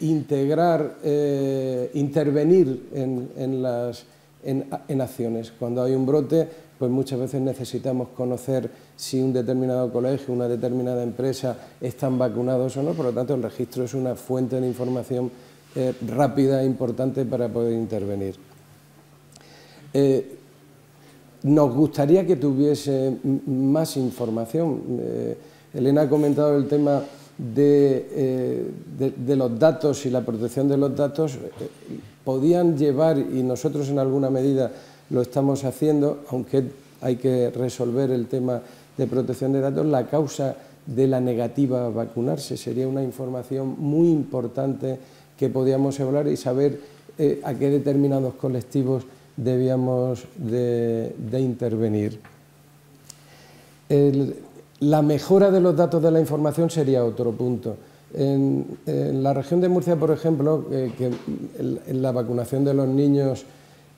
intervenir en acciones. Cuando hay un brote, pues muchas veces necesitamos conocer si un determinado colegio, una determinada empresa están vacunados o no, por lo tanto el registro es una fuente de información rápida e importante para poder intervenir. nos gustaría que tuviese más información. Elena ha comentado el tema de los datos y la protección de los datos. Podían llevar, y nosotros en alguna medida lo estamos haciendo, aunque hay que resolver el tema de protección de datos, la causa de la negativa a vacunarse. Sería una información muy importante que podíamos hablar y saber a qué determinados colectivos debíamos de intervenir. La mejora de los datos de la información sería otro punto. En la región de Murcia, por ejemplo, en la vacunación de los niños,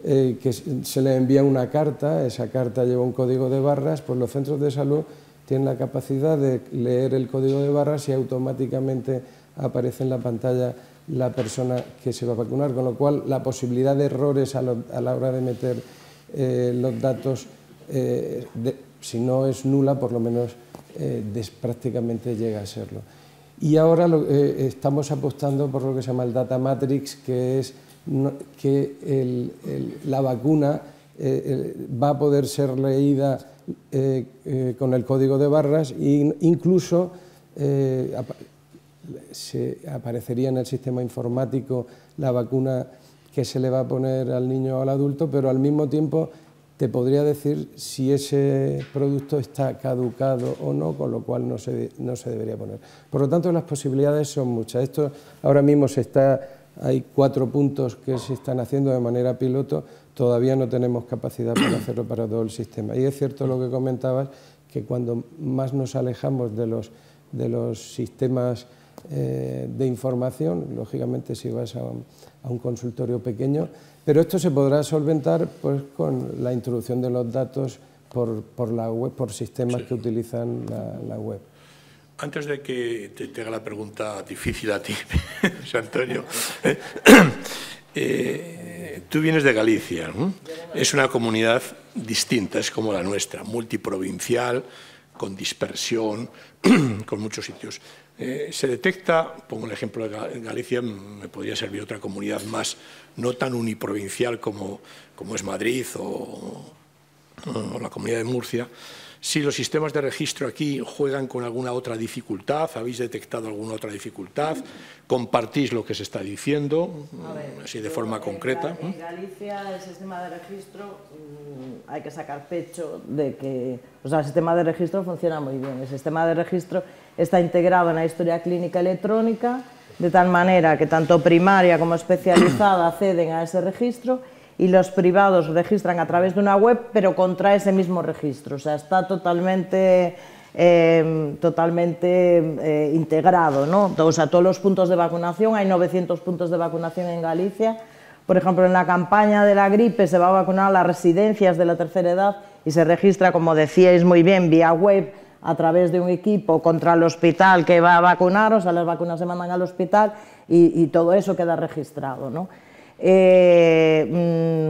que se les envía una carta, esa carta lleva un código de barras, pues los centros de salud tienen la capacidad de leer el código de barras y automáticamente aparece en la pantalla la persona que se va a vacunar, con lo cual la posibilidad de errores a la hora de meter los datos, si no es nula, por lo menos prácticamente llega a serlo. Y ahora estamos apostando por lo que se llama el Data Matrix, que es que la vacuna va a poder ser leída con el código de barras e incluso aparecería en el sistema informático la vacuna que se le va a poner al niño o al adulto, pero al mismo tiempo te podría decir si ese producto está caducado o no, con lo cual no se debería poner. Por lo tanto, las posibilidades son muchas. Esto ahora mismo hay 4 puntos que se están haciendo de manera piloto, todavía no tenemos capacidad para hacerlo para todo el sistema. Y es cierto lo que comentabas, que cuando más nos alejamos de los sistemas de información, lógicamente si vas a un consultorio pequeño, pero esto se podrá solventar pues, con la introducción de los datos por la web, por sistemas que utilizan la web. Antes de que te haga la pregunta difícil a ti, José Antonio, tú vienes de Galicia, ¿no? Es una comunidad distinta, es como la nuestra, multiprovincial, con dispersión, con muchos sitios. Se detecta, pongo el ejemplo de Galicia, me podría servir otra comunidad más, no tan uniprovincial como es Madrid o la Comunidad de Murcia. Si los sistemas de registro aquí juegan con alguna otra dificultad, ¿habéis detectado alguna otra dificultad? ¿Compartís lo que se está diciendo, así de forma concreta? En Galicia el sistema de registro, hay que sacar pecho de que el sistema de registro funciona muy bien. El sistema de registro está integrado en la historia clínica electrónica, de tal manera que tanto primaria como especializada acceden a ese registro y los privados registran a través de una web, pero contra ese mismo registro. O sea, está totalmente integrado, ¿no? O sea, todos los puntos de vacunación, hay 900 puntos de vacunación en Galicia. Por ejemplo, en la campaña de la gripe se va a vacunar a las residencias de la tercera edad y se registra, como decíais muy bien, vía web, a través de un equipo contra el hospital que va a vacunar, o sea, las vacunas se mandan al hospital y todo eso queda registrado, ¿no?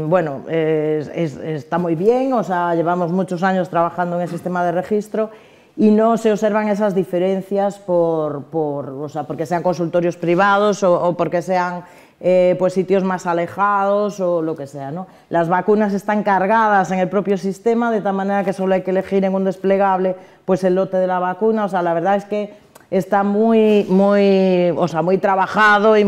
Bueno, está muy bien, o sea, llevamos muchos años trabajando en el sistema de registro y no se observan esas diferencias o sea, porque sean consultorios privados o porque sean pues sitios más alejados o lo que sea, ¿no? Las vacunas están cargadas en el propio sistema, de tal manera que solo hay que elegir en un desplegable pues el lote de la vacuna. O sea, la verdad es que está muy trabajado y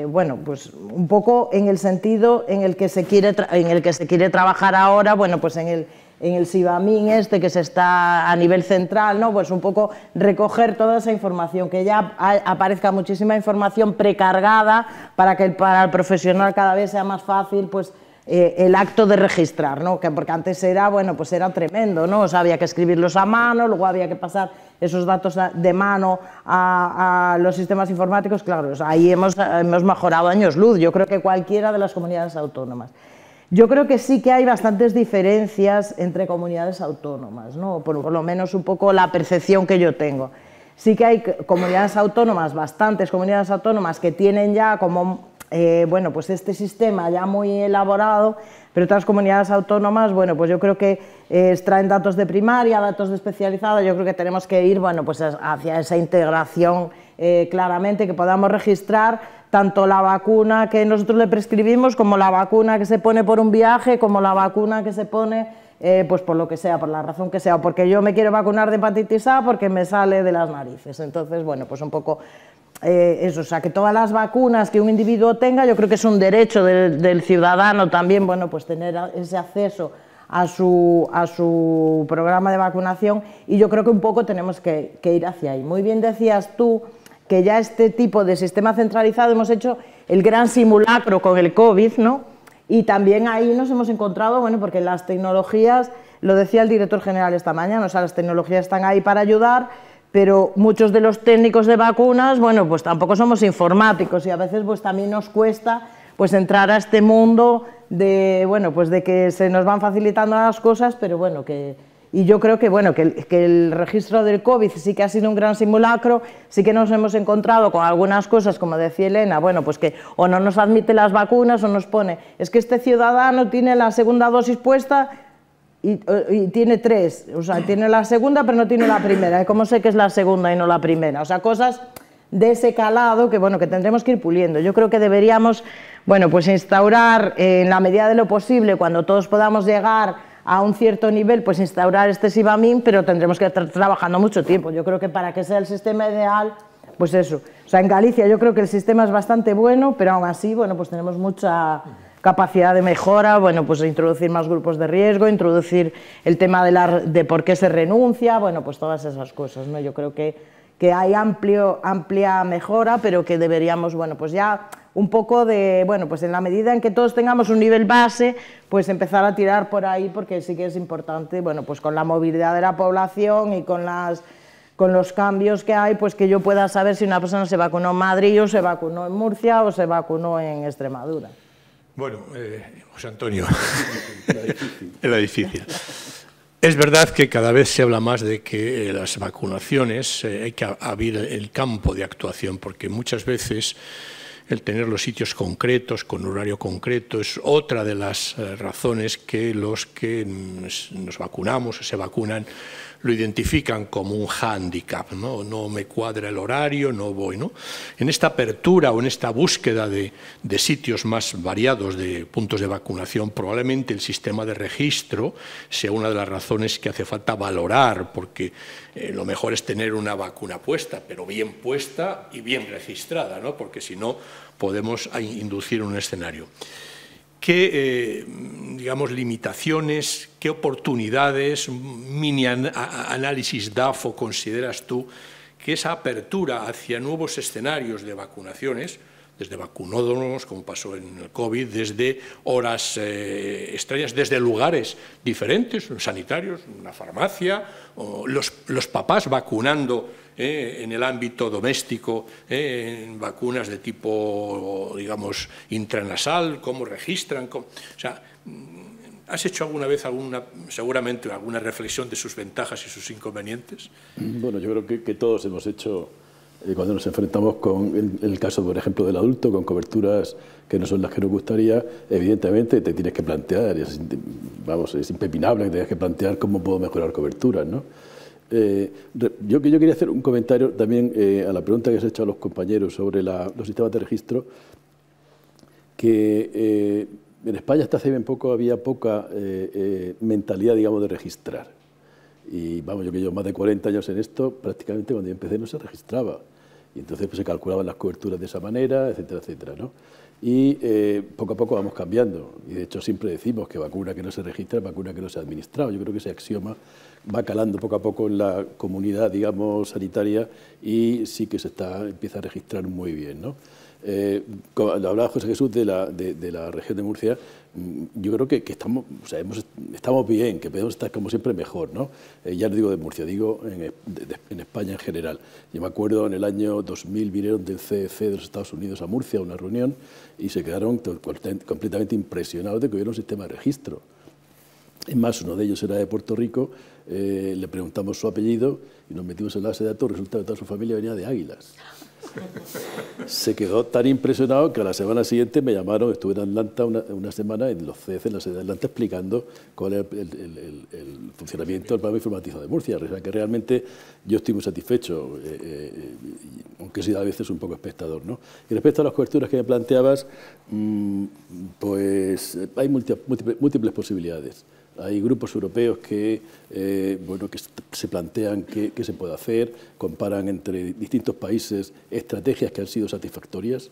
bueno, pues un poco en el sentido en el que se quiere trabajar ahora, bueno, pues en el SIVAMIN que se está a nivel central, ¿no? Pues un poco recoger toda esa información, que ya aparezca muchísima información precargada para que para el profesional cada vez sea más fácil, pues el acto de registrar, ¿no? Porque antes era, bueno, pues era tremendo, ¿no? O sea, había que escribirlos a mano, luego había que pasar esos datos de mano a los sistemas informáticos. Claro, o sea, ahí hemos mejorado años luz, yo creo que cualquiera de las comunidades autónomas. Yo creo que sí que hay bastantes diferencias entre comunidades autónomas, ¿no? Por lo menos un poco la percepción que yo tengo. Sí que hay comunidades autónomas, bastantes comunidades autónomas que tienen ya como bueno, pues este sistema ya muy elaborado, pero otras comunidades autónomas, bueno, pues yo creo que extraen datos de primaria, datos de especializada. Yo creo que tenemos que ir, bueno, pues hacia esa integración claramente, que podamos registrar tanto la vacuna que nosotros le prescribimos como la vacuna que se pone por un viaje, como la vacuna que se pone pues por lo que sea, por la razón que sea, o porque yo me quiero vacunar de hepatitis A porque me sale de las narices. Entonces, bueno, pues un poco eso, o sea, que todas las vacunas que un individuo tenga, yo creo que es un derecho del ciudadano también, bueno, pues tener ese acceso a su programa de vacunación, y yo creo que un poco tenemos que ir hacia ahí. Muy bien decías tú que ya este tipo de sistema centralizado hemos hecho el gran simulacro con el COVID, ¿no? Y también ahí nos hemos encontrado, bueno, porque las tecnologías, lo decía el director general esta mañana, o sea, las tecnologías están ahí para ayudar, pero muchos de los técnicos de vacunas, bueno, pues tampoco somos informáticos y a veces pues también nos cuesta pues entrar a este mundo de, bueno, pues de que se nos van facilitando las cosas, pero bueno, y yo creo que, bueno, que el registro del COVID sí que ha sido un gran simulacro, sí que nos hemos encontrado con algunas cosas, como decía Elena, bueno, pues que o no nos admite las vacunas o nos pone, es que este ciudadano tiene la segunda dosis puesta y tiene 3, o sea, tiene la segunda pero no tiene la primera, ¿cómo sé que es la segunda y no la primera? O sea, cosas de ese calado que, bueno, que tendremos que ir puliendo. Yo creo que deberíamos, bueno, pues instaurar en la medida de lo posible, cuando todos podamos llegar a un cierto nivel, pues instaurar este SIVAMIN, pero tendremos que estar trabajando mucho tiempo. Yo creo que para que sea el sistema ideal, pues eso. O sea, en Galicia yo creo que el sistema es bastante bueno, pero aún así, bueno, pues tenemos mucha capacidad de mejora, bueno, pues introducir más grupos de riesgo, introducir el tema de por qué se renuncia, bueno, pues todas esas cosas, ¿no? Yo creo que hay amplia mejora, pero que deberíamos, bueno, pues ya un poco de, bueno, pues en la medida en que todos tengamos un nivel base, pues empezar a tirar por ahí, porque sí que es importante, bueno, pues con la movilidad de la población y con los cambios que hay, pues que yo pueda saber si una persona se vacunó en Madrid o se vacunó en Murcia o se vacunó en Extremadura. Bueno, José Antonio, era difícil. Es verdad que cada vez se habla más de que las vacunaciones hay que abrir el campo de actuación, porque muchas veces el tener los sitios concretos, con horario concreto, es otra de las razones que los que nos vacunamos o se vacunan lo identifican como un hándicap, ¿no? No me cuadra el horario, no voy, ¿no? En esta apertura o en esta búsqueda de sitios más variados, de puntos de vacunación, probablemente el sistema de registro sea una de las razones que hace falta valorar, porque lo mejor es tener una vacuna puesta, pero bien puesta y bien registrada, ¿no? Porque si no podemos inducir un escenario. ¿Qué, digamos, limitaciones, qué oportunidades, mini análisis DAFO consideras tú que esa apertura hacia nuevos escenarios de vacunaciones, desde vacunódromos, como pasó en el COVID, desde horas extrañas, desde lugares diferentes, sanitarios, una farmacia, o los papás vacunando en el ámbito doméstico, en vacunas de tipo, digamos, intranasal, cómo registran, o sea, ¿has hecho alguna vez seguramente alguna reflexión de sus ventajas y sus inconvenientes? Bueno, yo creo que todos hemos hecho, cuando nos enfrentamos con el caso, por ejemplo, del adulto, con coberturas que no son las que nos gustaría, evidentemente te tienes que plantear, es impepinable que tengas que plantear cómo puedo mejorar coberturas, ¿no? Yo quería hacer un comentario también a la pregunta que se ha hecho a los compañeros sobre los sistemas de registro, que en España hasta hace bien poco había poca mentalidad, digamos, de registrar. Y vamos, yo que llevo más de 40 años en esto, prácticamente cuando yo empecé no se registraba. Y entonces pues, se calculaban las coberturas de esa manera, etcétera, etcétera, ¿no? Y poco a poco vamos cambiando. Y de hecho siempre decimos que vacuna que no se registra es vacuna que no se ha administrado. Yo creo que ese axioma va calando poco a poco en la comunidad, digamos, sanitaria, y sí que se empieza a registrar muy bien, ¿no? Hablaba José Jesús de la región de Murcia. Yo creo que estamos, o sea, estamos bien, que podemos estar como siempre mejor, ¿no? Ya no digo de Murcia, digo en España en general. Yo me acuerdo en el año 2000 vinieron del CDC de los Estados Unidos a Murcia a una reunión y se quedaron completamente impresionados de que hubiera un sistema de registro. Es más, uno de ellos era de Puerto Rico, le preguntamos su apellido y nos metimos en la base de datos, resulta que toda su familia venía de Águilas. Se quedó tan impresionado que a la semana siguiente me llamaron, estuve en Atlanta una semana en los CEF, en la sede de Atlanta, explicando cuál era el funcionamiento del programa informatizado de Murcia. O sea, que realmente yo estoy muy satisfecho, aunque soy a veces un poco espectador, ¿no? Y respecto a las coberturas que me planteabas, pues hay múltiples posibilidades. Hay grupos europeos que, bueno, que se plantean qué se puede hacer, comparan entre distintos países estrategias que han sido satisfactorias.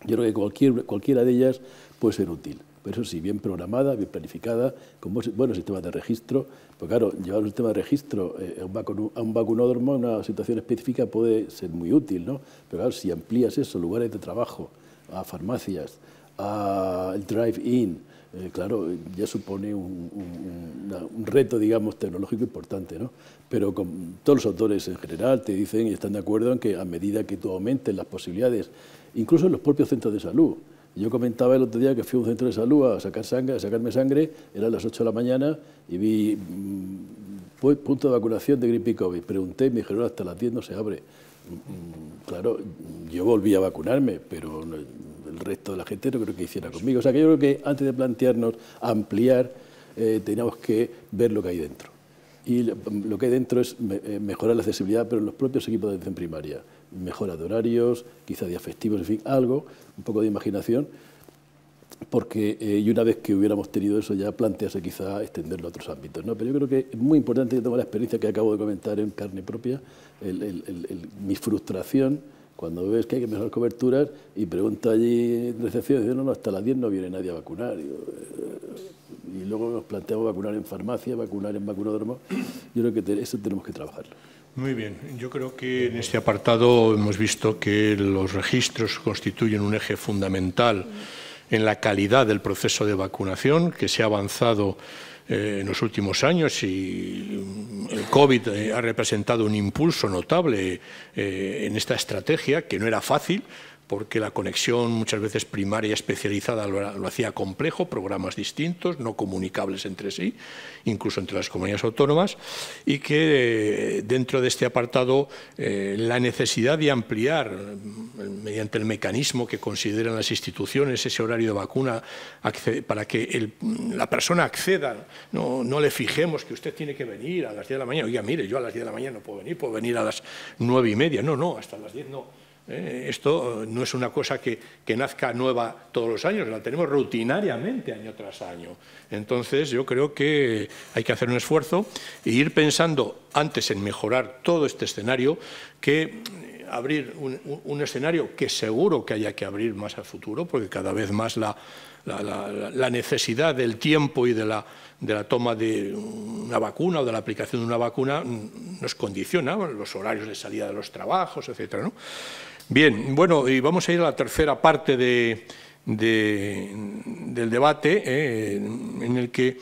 Yo creo que cualquiera de ellas puede ser útil, pero eso sí, bien programada, bien planificada, con buenos sistemas de registro. Pues claro, llevar un sistema de registro a un vacunódromo en una situación específica puede ser muy útil, ¿no? Pero claro, si amplías eso, lugares de trabajo, a farmacias, al drive-in, claro, ya supone un reto, digamos, tecnológico importante, ¿no? Pero con todos los autores en general te dicen y están de acuerdo en que a medida que tú aumentes las posibilidades, incluso en los propios centros de salud. Yo comentaba el otro día que fui a un centro de salud a sacarme sangre, eran las 8 de la mañana y vi punto de vacunación de gripe y COVID. Pregunté y me dijeron hasta las 10 no se abre. Claro, yo volví a vacunarme, pero el resto de la gente no creo que hiciera conmigo. O sea que yo creo que antes de plantearnos ampliar, teníamos que ver lo que hay dentro. Y lo que hay dentro es mejorar la accesibilidad, pero en los propios equipos de atención primaria. Mejora de horarios, quizá días festivos, en fin, algo, un poco de imaginación, porque y una vez que hubiéramos tenido eso ya plantearse quizá extenderlo a otros ámbitos, ¿no? Pero yo creo que es muy importante, yo tengo la experiencia que acabo de comentar en carne propia, mi frustración cuando ves que hay que mejorar coberturas y pregunta allí en recepción y dice, no, hasta las 10 no viene nadie a vacunar. Y luego nos planteamos vacunar en farmacia, vacunar en vacunódromo. Yo creo que eso tenemos que trabajarlo. Muy bien, yo creo que en este apartado hemos visto que los registros constituyen un eje fundamental en la calidad del proceso de vacunación, que se ha avanzado en los últimos años y el COVID ha representado un impulso notable en esta estrategia, que no era fácil, porque la conexión muchas veces primaria y especializada lo hacía complejo, programas distintos, no comunicables entre sí, incluso entre las comunidades autónomas, y que dentro de este apartado la necesidad de ampliar, mediante el mecanismo que consideran las instituciones, ese horario de vacuna para que la persona acceda, no le fijemos que usted tiene que venir a las 10 de la mañana, oiga, mire, yo a las 10 de la mañana no puedo venir a las 9:30, no, hasta las 10 no. Esto no es una cosa que nazca nueva todos los años, la tenemos rutinariamente año tras año. Entonces yo creo que hay que hacer un esfuerzo e ir pensando antes en mejorar todo este escenario que abrir un escenario que seguro que haya que abrir más al futuro, porque cada vez más la necesidad del tiempo y de la toma de una vacuna o de la aplicación de una vacuna nos condiciona, los horarios de salida de los trabajos, etcétera, ¿no? Bien, bueno, y vamos a ir a la tercera parte del debate, en el que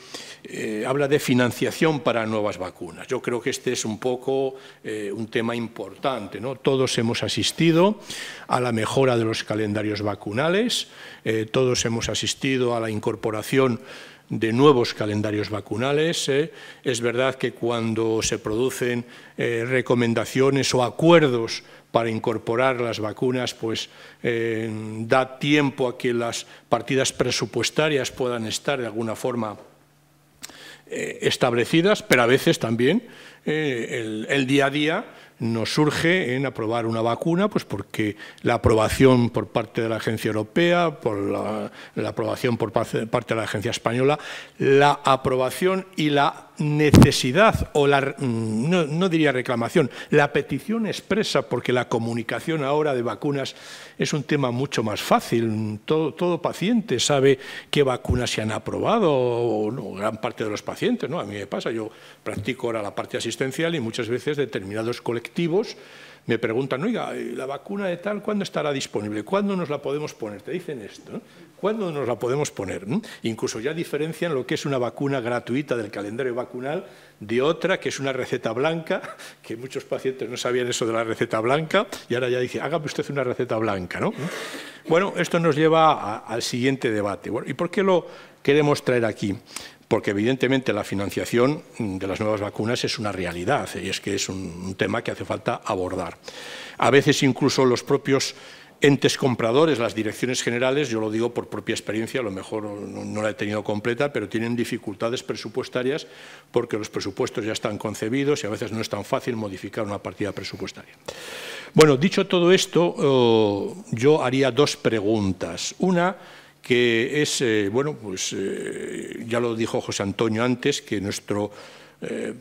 habla de financiación para nuevas vacunas. Yo creo que este es un poco un tema importante, ¿no? Todos hemos asistido a la mejora de los calendarios vacunales, todos hemos asistido a la incorporación de nuevos calendarios vacunales. Es verdad que cuando se producen recomendaciones o acuerdos para incorporar las vacunas, pues da tiempo a que las partidas presupuestarias puedan estar de alguna forma establecidas, pero a veces también el día a día nos surge en aprobar una vacuna, pues porque la aprobación por parte de la Agencia Europea, por la aprobación por parte de la Agencia Española, la aprobación y la necesidad, o no diría reclamación, la petición expresa, porque la comunicación ahora de vacunas es un tema mucho más fácil. Todo paciente sabe qué vacunas se han aprobado, o no, gran parte de los pacientes, ¿no? A mí me pasa, yo practico ahora la parte asistencial y muchas veces determinados colectivos me preguntan, oiga, la vacuna de tal, ¿cuándo estará disponible? ¿Cuándo nos la podemos poner? Te dicen esto, ¿no? ¿Cuándo nos la podemos poner? Incluso ya diferencian lo que es una vacuna gratuita del calendario vacunal de otra, que es una receta blanca, que muchos pacientes no sabían eso de la receta blanca, y ahora ya dice, hágame usted una receta blanca, ¿no? Bueno, esto nos lleva al siguiente debate. Bueno, ¿y por qué lo queremos traer aquí? Porque evidentemente la financiación de las nuevas vacunas es una realidad y es que es un tema que hace falta abordar. A veces incluso los propios entes compradores, las direcciones generales, yo lo digo por propia experiencia, a lo mejor no la he tenido completa, pero tienen dificultades presupuestarias porque los presupuestos ya están concebidos y a veces no es tan fácil modificar una partida presupuestaria. Bueno, dicho todo esto, yo haría dos preguntas. Una que es, ya lo dijo José Antonio antes, que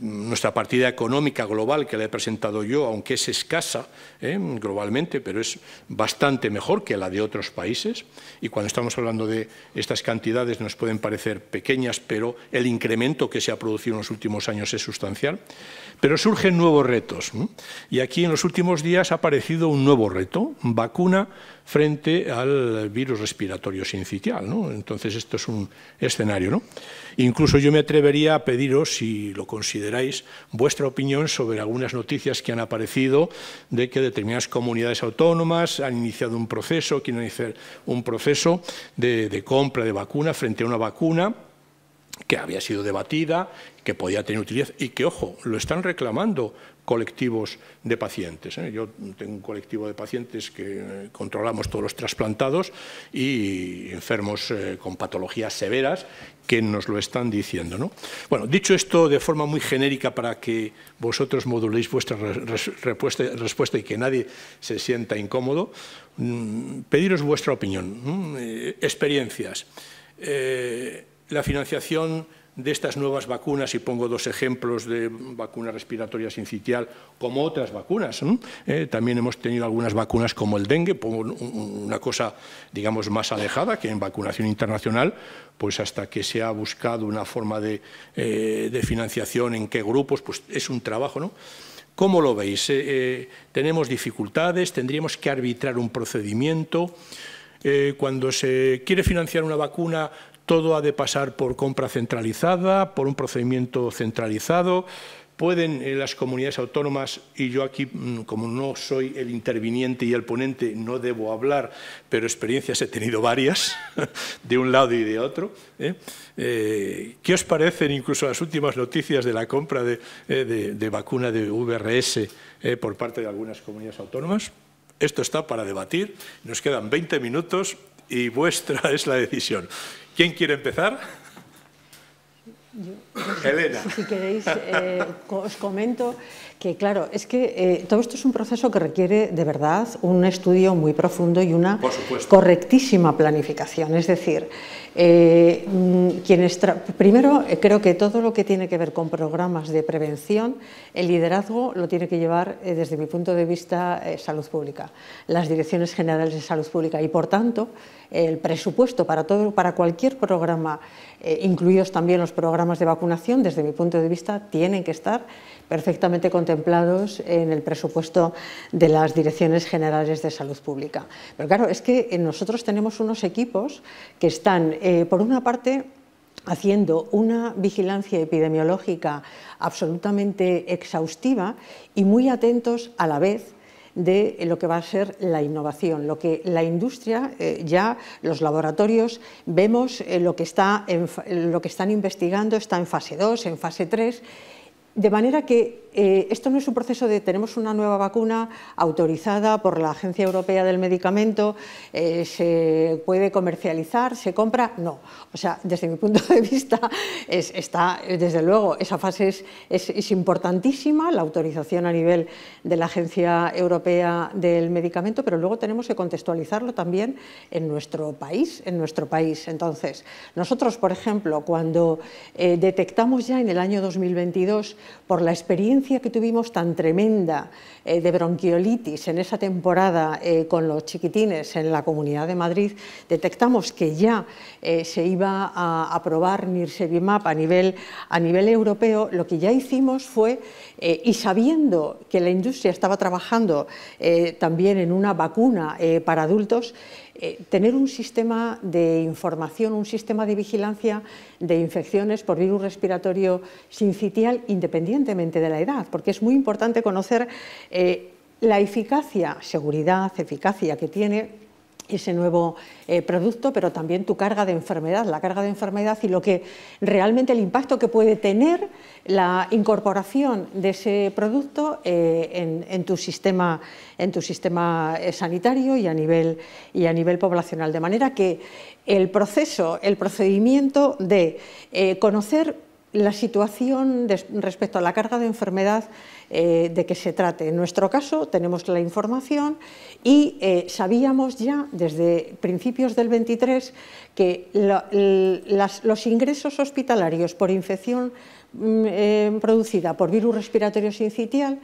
nuestra partida económica global que le he presentado yo, aunque es escasa globalmente, pero es bastante mejor que la de otros países, y cuando estamos hablando de estas cantidades nos pueden parecer pequeñas, pero el incremento que se ha producido en los últimos años es sustancial. Pero surgen nuevos retos, y aquí en los últimos días ha aparecido un nuevo reto: vacuna frente al virus respiratorio sincitial, ¿no? Entonces esto es un escenario, ¿no? Incluso yo me atrevería a pediros, si lo consideráis, vuestra opinión sobre algunas noticias que han aparecido de que determinadas comunidades autónomas han iniciado un proceso, quieren iniciar un proceso de compra de vacuna frente a una vacuna que había sido debatida, que podía tener utilidad y que, ojo, lo están reclamando colectivos de pacientes. Yo tengo un colectivo de pacientes que controlamos todos los trasplantados y enfermos con patologías severas que nos lo están diciendo, ¿no? Bueno, dicho esto de forma muy genérica para que vosotros moduléis vuestra respuesta y que nadie se sienta incómodo, pediros vuestra opinión, experiencias. La financiación de estas nuevas vacunas, y pongo dos ejemplos de vacuna respiratoria sincitial como otras vacunas, también hemos tenido algunas vacunas como el dengue, pongo una cosa, digamos, más alejada que en vacunación internacional, pues hasta que se ha buscado una forma de financiación, en qué grupos, pues es un trabajo, ¿no? ¿Cómo lo veis? ¿Tenemos dificultades? ¿Tendríamos que arbitrar un procedimiento? Cuando se quiere financiar una vacuna, todo ha de pasar por compra centralizada, por un procedimiento centralizado. Pueden las comunidades autónomas, y yo aquí, como no soy el interviniente y el ponente, no debo hablar, pero experiencias he tenido varias, de un lado y de otro. ¿Qué os parecen incluso las últimas noticias de la compra de vacuna de VRS por parte de algunas comunidades autónomas? Esto está para debatir, nos quedan 20 minutos y vuestra es la decisión. ¿Quién quiere empezar? Elena. Si queréis, os comento que, claro, es que todo esto es un proceso que requiere, de verdad, un estudio muy profundo y una correctísima planificación. Es decir, primero, creo que todo lo que tiene que ver con programas de prevención, el liderazgo lo tiene que llevar, desde mi punto de vista, Salud Pública, las direcciones generales de Salud Pública, y, por tanto, el presupuesto para cualquier programa, incluidos también los programas de vacunación, desde mi punto de vista, tienen que estar perfectamente contemplados en el presupuesto de las direcciones generales de Salud Pública. Pero claro, es que nosotros tenemos unos equipos que están, por una parte, haciendo una vigilancia epidemiológica absolutamente exhaustiva y muy atentos a la vez de lo que va a ser la innovación, lo que la industria, ya los laboratorios, vemos lo que están investigando, está en fase 2, en fase 3, de manera que esto no es un proceso de tenemos una nueva vacuna autorizada por la Agencia Europea del Medicamento, se puede comercializar, se compra, no. O sea, desde mi punto de vista, desde luego, esa fase es importantísima, la autorización a nivel de la Agencia Europea del Medicamento, pero luego tenemos que contextualizarlo también en nuestro país. Entonces, nosotros, por ejemplo, cuando detectamos ya en el año 2022, por la experiencia que tuvimos tan tremenda de bronquiolitis en esa temporada con los chiquitines en la Comunidad de Madrid, detectamos que ya se iba a aprobar Nirsevimab a nivel europeo. Lo que ya hicimos fue, y sabiendo que la industria estaba trabajando también en una vacuna para adultos, tener un sistema de información, un sistema de vigilancia de infecciones por virus respiratorio sincitial independientemente de la edad, porque es muy importante conocer la eficacia que tiene producto, pero también tu carga de enfermedad, la carga de enfermedad y lo que realmente el impacto que puede tener la incorporación de ese producto en tu sistema sanitario y a nivel poblacional. De manera que el procedimiento de conocer la situación respecto a la carga de enfermedad de que se trate. En nuestro caso tenemos la información y sabíamos ya desde principios del 23 que los ingresos hospitalarios por infección producida por virus respiratorio sincitial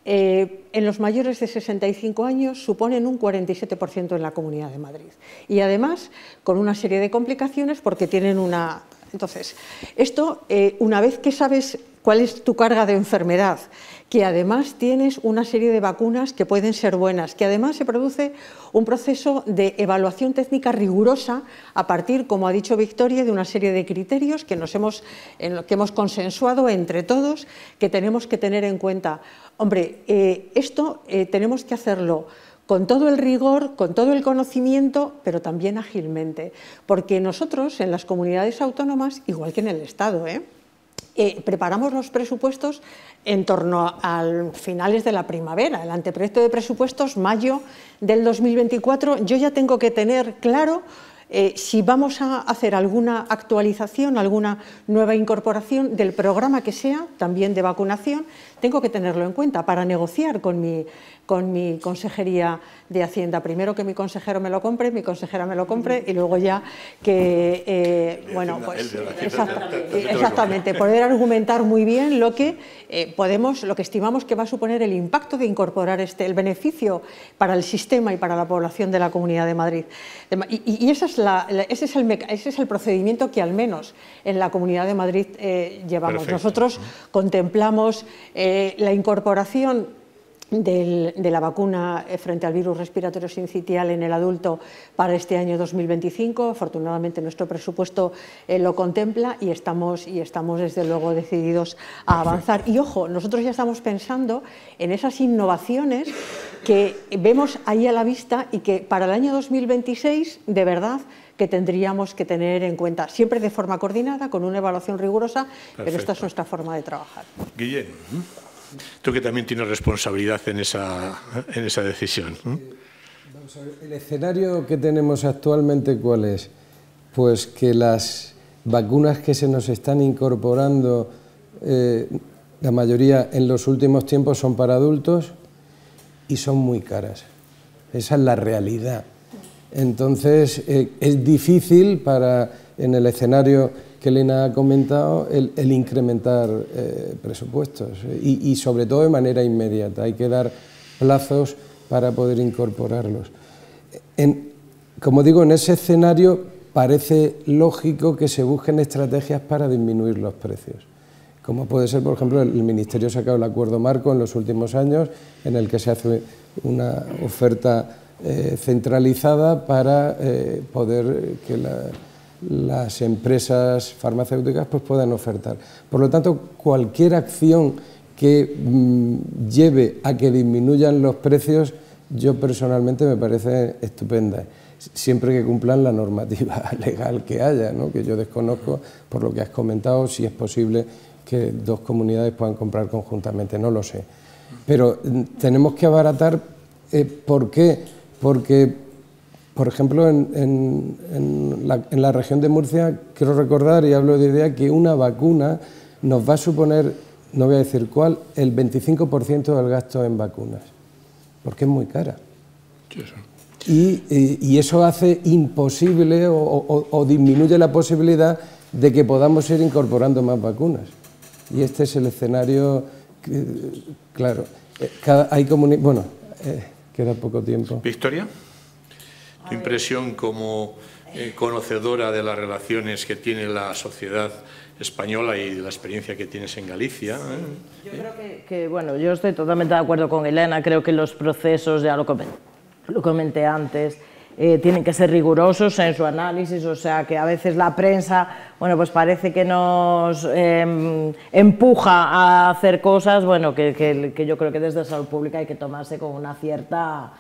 en los mayores de 65 años suponen un 47% en la Comunidad de Madrid. Y además con una serie de complicaciones porque tienen una... Entonces, esto, una vez que sabes cuál es tu carga de enfermedad, que además tienes una serie de vacunas que pueden ser buenas, que además se produce un proceso de evaluación técnica rigurosa a partir, como ha dicho Victoria, de una serie de criterios que hemos consensuado entre todos, que tenemos que tener en cuenta. Hombre, esto tenemos que hacerlo con todo el rigor, con todo el conocimiento, pero también ágilmente, porque nosotros en las comunidades autónomas, igual que en el Estado, preparamos los presupuestos en torno a finales de la primavera. El anteproyecto de presupuestos, mayo del 2024, yo ya tengo que tener claro si vamos a hacer alguna actualización, alguna nueva incorporación del programa que sea, también de vacunación, tengo que tenerlo en cuenta para negociar con mi Consejería de Hacienda. Primero que mi consejero me lo compre, mi consejera me lo compre y luego ya que, bueno, pues exactamente, poder argumentar muy bien lo que estimamos que va a suponer el impacto de incorporar el beneficio para el sistema y para la población de la Comunidad de Madrid. Y ese es el procedimiento que al menos en la Comunidad de Madrid llevamos. Perfecto. Nosotros contemplamos la incorporación de la vacuna frente al virus respiratorio sincitial en el adulto para este año 2025. Afortunadamente nuestro presupuesto lo contempla y estamos desde luego decididos a avanzar. Y ojo, nosotros ya estamos pensando en esas innovaciones que vemos ahí a la vista y que para el año 2026 de verdad que tendríamos que tener en cuenta, siempre de forma coordinada, con una evaluación rigurosa. Perfecto. Pero esta es nuestra forma de trabajar. Guillén, tú que también tienes responsabilidad en esa decisión. Vamos a ver, el escenario que tenemos actualmente, ¿cuál es? Pues que las vacunas que se nos están incorporando, la mayoría en los últimos tiempos son para adultos y son muy caras. Esa es la realidad. Entonces, es difícil en el escenario que Elena ha comentado, el incrementar presupuestos y sobre todo de manera inmediata. Hay que dar plazos para poder incorporarlos. Como digo, en ese escenario parece lógico que se busquen estrategias para disminuir los precios. Como puede ser, por ejemplo, el Ministerio ha sacado el acuerdo marco en los últimos años en el que se hace una oferta centralizada para poder que las empresas farmacéuticas pues puedan ofertar. Por lo tanto, cualquier acción que lleve a que disminuyan los precios, yo personalmente me parece estupenda, siempre que cumplan la normativa legal que haya, ¿no? Que yo desconozco, por lo que has comentado, si es posible que dos comunidades puedan comprar conjuntamente, no lo sé. Pero tenemos que abaratar, ¿por qué? Porque, por ejemplo, en la región de Murcia, quiero recordar, y hablo de idea, que una vacuna nos va a suponer, no voy a decir cuál, el 25% del gasto en vacunas, porque es muy cara. Y eso hace imposible o disminuye la posibilidad de que podamos ir incorporando más vacunas. Y este es el escenario, claro, bueno, queda poco tiempo. Victoria, tu impresión como conocedora de las relaciones que tiene la sociedad española y de la experiencia que tienes en Galicia. Yo creo que, bueno, yo estoy totalmente de acuerdo con Elena, creo que los procesos, ya lo comenté antes, tienen que ser rigurosos en su análisis, o sea que a veces la prensa, bueno, pues parece que nos empuja a hacer cosas, bueno, que yo creo que desde Salud Pública hay que tomarse con una cierta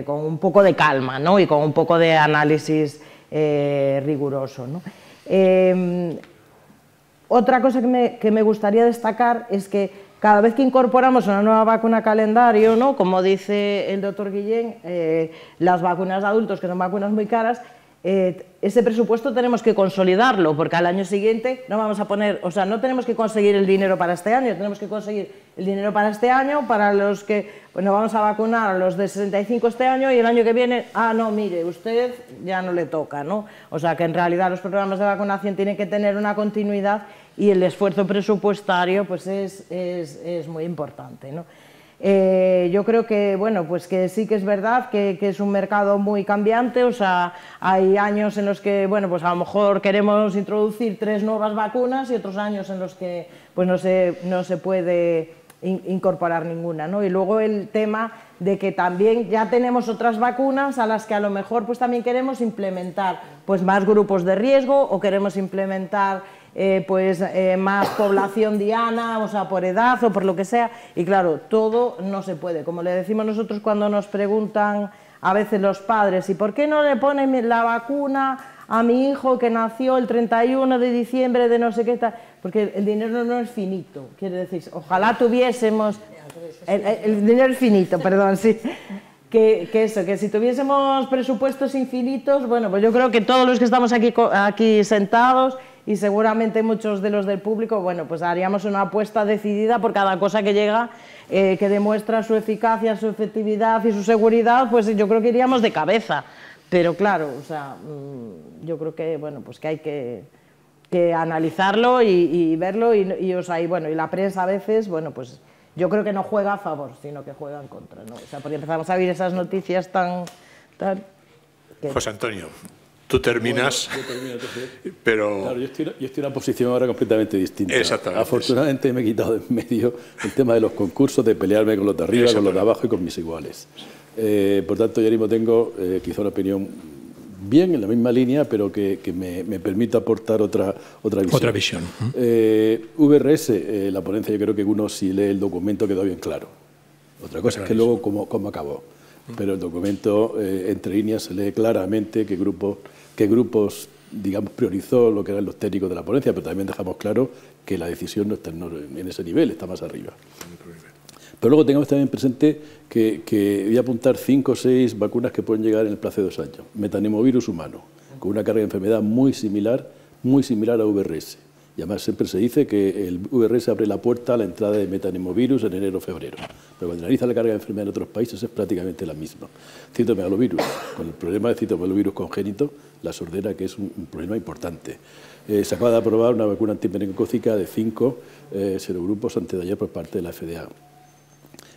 con un poco de calma, ¿no? Y con un poco de análisis riguroso, ¿no? Otra cosa que me gustaría destacar es que cada vez que incorporamos una nueva vacuna al calendario, ¿no? Como dice el doctor Guillén, las vacunas de adultos, que son vacunas muy caras, ese presupuesto tenemos que consolidarlo, porque al año siguiente no vamos a poner, o sea, no tenemos que conseguir el dinero para este año, tenemos que conseguir el dinero para este año, para los que, bueno, vamos a vacunar a los de 65 este año y el año que viene, no, mire, usted ya no le toca, ¿no? O sea, que en realidad los programas de vacunación tienen que tener una continuidad y el esfuerzo presupuestario pues es muy importante, ¿no? Yo creo que, bueno, pues que sí que es verdad que es un mercado muy cambiante, o sea, hay años en los que, bueno, pues a lo mejor queremos introducir 3 nuevas vacunas y otros años en los que pues no se puede incorporar ninguna, ¿no? Y luego el tema de que también ya tenemos otras vacunas a las que a lo mejor pues también queremos implementar pues más grupos de riesgo o queremos implementar más población diana, o sea, por edad o por lo que sea, y claro, todo no se puede. Como le decimos nosotros cuando nos preguntan a veces los padres, ¿y por qué no le ponen la vacuna a mi hijo que nació el 31 de diciembre de no sé qué tal? Porque el dinero no es finito, quiere decir, ojalá tuviésemos... El dinero es finito, perdón, sí. Que si tuviésemos presupuestos infinitos, bueno, pues yo creo que todos los que estamos aquí sentados y seguramente muchos de los del público, bueno, pues haríamos una apuesta decidida por cada cosa que llega, que demuestra su eficacia, su efectividad y su seguridad, pues yo creo que iríamos de cabeza. Pero claro, o sea, yo creo que, bueno, pues que hay que analizarlo y verlo o sea, y bueno, y la prensa a veces, bueno, pues yo creo que no juega a favor, sino que juega en contra, ¿no? O sea, porque empezamos a ver esas noticias tan José Antonio, tú terminas, bueno, yo termino, entonces, pero... Claro, yo estoy en una posición ahora completamente distinta. Exactamente. Afortunadamente me he quitado de en medio el tema de los concursos, de pelearme con los de arriba, con los de abajo y con mis iguales. Por tanto, yo ahora mismo tengo quizá una opinión bien en la misma línea, pero que me permite aportar otra visión. Otra visión. VRS, la ponencia, yo creo que uno, si lee el documento, quedó bien claro. Otra cosa es que luego cómo acabó. Pero el documento, entre líneas, se lee claramente qué grupos, digamos, priorizó lo que eran los técnicos de la ponencia, pero también dejamos claro que la decisión no está en ese nivel, está más arriba. Pero luego tengamos también presente que voy a apuntar 5 o 6 vacunas que pueden llegar en el plazo de 2 años. Metanimovirus humano, con una carga de enfermedad muy similar a VRS. Y además siempre se dice que el VRS abre la puerta a la entrada de metanimovirus en enero o febrero. Pero cuando analiza la carga de enfermedad en otros países es prácticamente la misma. Citomegalovirus, con el problema de citomegalovirus congénito, la sordera, que es un problema importante. Se acaba de aprobar una vacuna antimeningocócica de 5 serogrupos antes de ayer por parte de la FDA.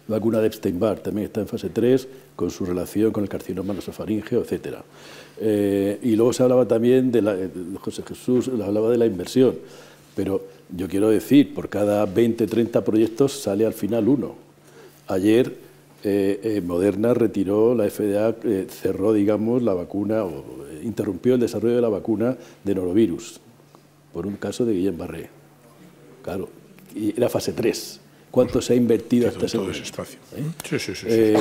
La vacuna de Epstein-Barr también está en fase 3, con su relación con el carcinoma nasofaríngeo, etc. Y luego se hablaba también José Jesús hablaba de la inversión, pero yo quiero decir, por cada 20, 30 proyectos sale al final uno. Ayer Moderna retiró, la FDA cerró, digamos, la vacuna, o interrumpió el desarrollo de la vacuna de norovirus, por un caso de Guillain-Barré. Claro, y era fase 3. ¿Cuánto se ha invertido hasta ese momento? Espacio. Sí. Sí.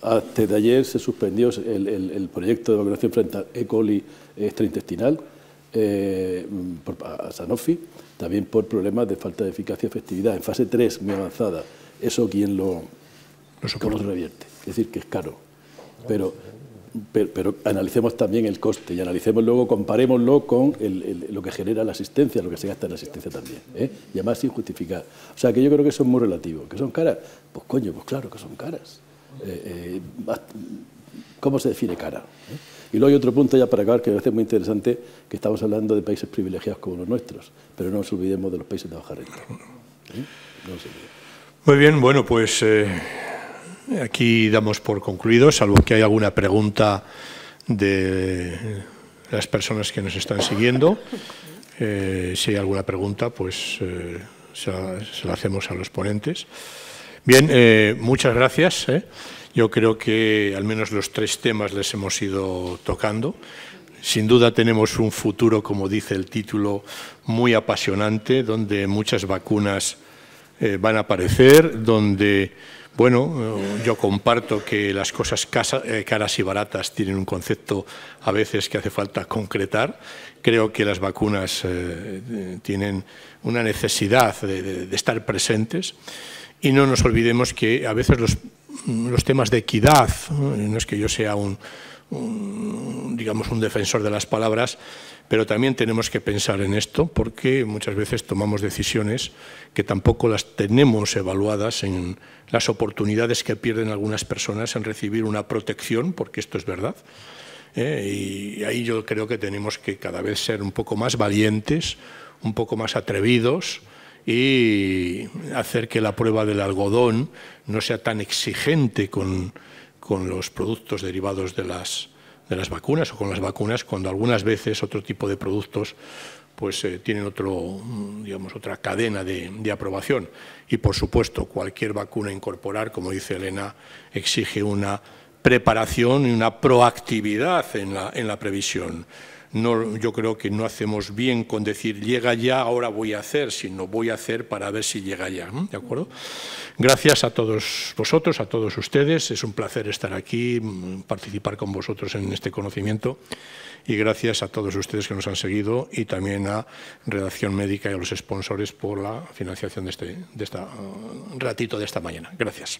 Antes de ayer se suspendió el proyecto de vacunación frente a E. coli extraintestinal a Sanofi, también por problemas de falta de eficacia y efectividad. En fase 3, muy avanzada. ¿Eso quién lo revierte? Es decir, que es caro. Pero analicemos también el coste y analicemos luego, comparémoslo con lo que genera la asistencia, lo que se gasta en la asistencia también, y además sin justificar. O sea, que yo creo que eso es muy relativo. ¿Que son caras? Pues coño, pues claro que son caras. ¿Cómo se define cara? Y luego hay otro punto ya para acabar que me parece muy interesante, que estamos hablando de países privilegiados como los nuestros, pero no nos olvidemos de los países de baja renta. No nos olvidemos. Muy bien, bueno, pues... aquí damos por concluido, salvo que hay alguna pregunta de las personas que nos están siguiendo. Si hay alguna pregunta, pues se la hacemos a los ponentes. Bien, muchas gracias. Yo creo que al menos los 3 temas les hemos ido tocando. Sin duda tenemos un futuro, como dice el título, muy apasionante, donde muchas vacunas van a aparecer, donde Bueno, yo comparto que las cosas caras y baratas tienen un concepto a veces que hace falta concretar. Creo que las vacunas tienen una necesidad de estar presentes y no nos olvidemos que a veces los temas de equidad, no es que yo sea digamos un defensor de las palabras, pero también tenemos que pensar en esto porque muchas veces tomamos decisiones que tampoco las tenemos evaluadas en las oportunidades que pierden algunas personas en recibir una protección, porque esto es verdad. Y ahí yo creo que tenemos que cada vez ser un poco más valientes, un poco más atrevidos y hacer que la prueba del algodón no sea tan exigente con los productos derivados de las vacunas o con las vacunas, cuando algunas veces otro tipo de productos pues tienen otra cadena de aprobación. Y por supuesto, cualquier vacuna incorporar, como dice Elena, exige una preparación y una proactividad en la previsión. No, yo creo que no hacemos bien con decir llega ya, ahora voy a hacer, sino voy a hacer para ver si llega ya. ¿De acuerdo? Gracias a todos vosotros, a todos ustedes. Es un placer estar aquí, participar con vosotros en este conocimiento. Y gracias a todos ustedes que nos han seguido y también a Redacción Médica y a los sponsores por la financiación de este ratito de esta mañana. Gracias.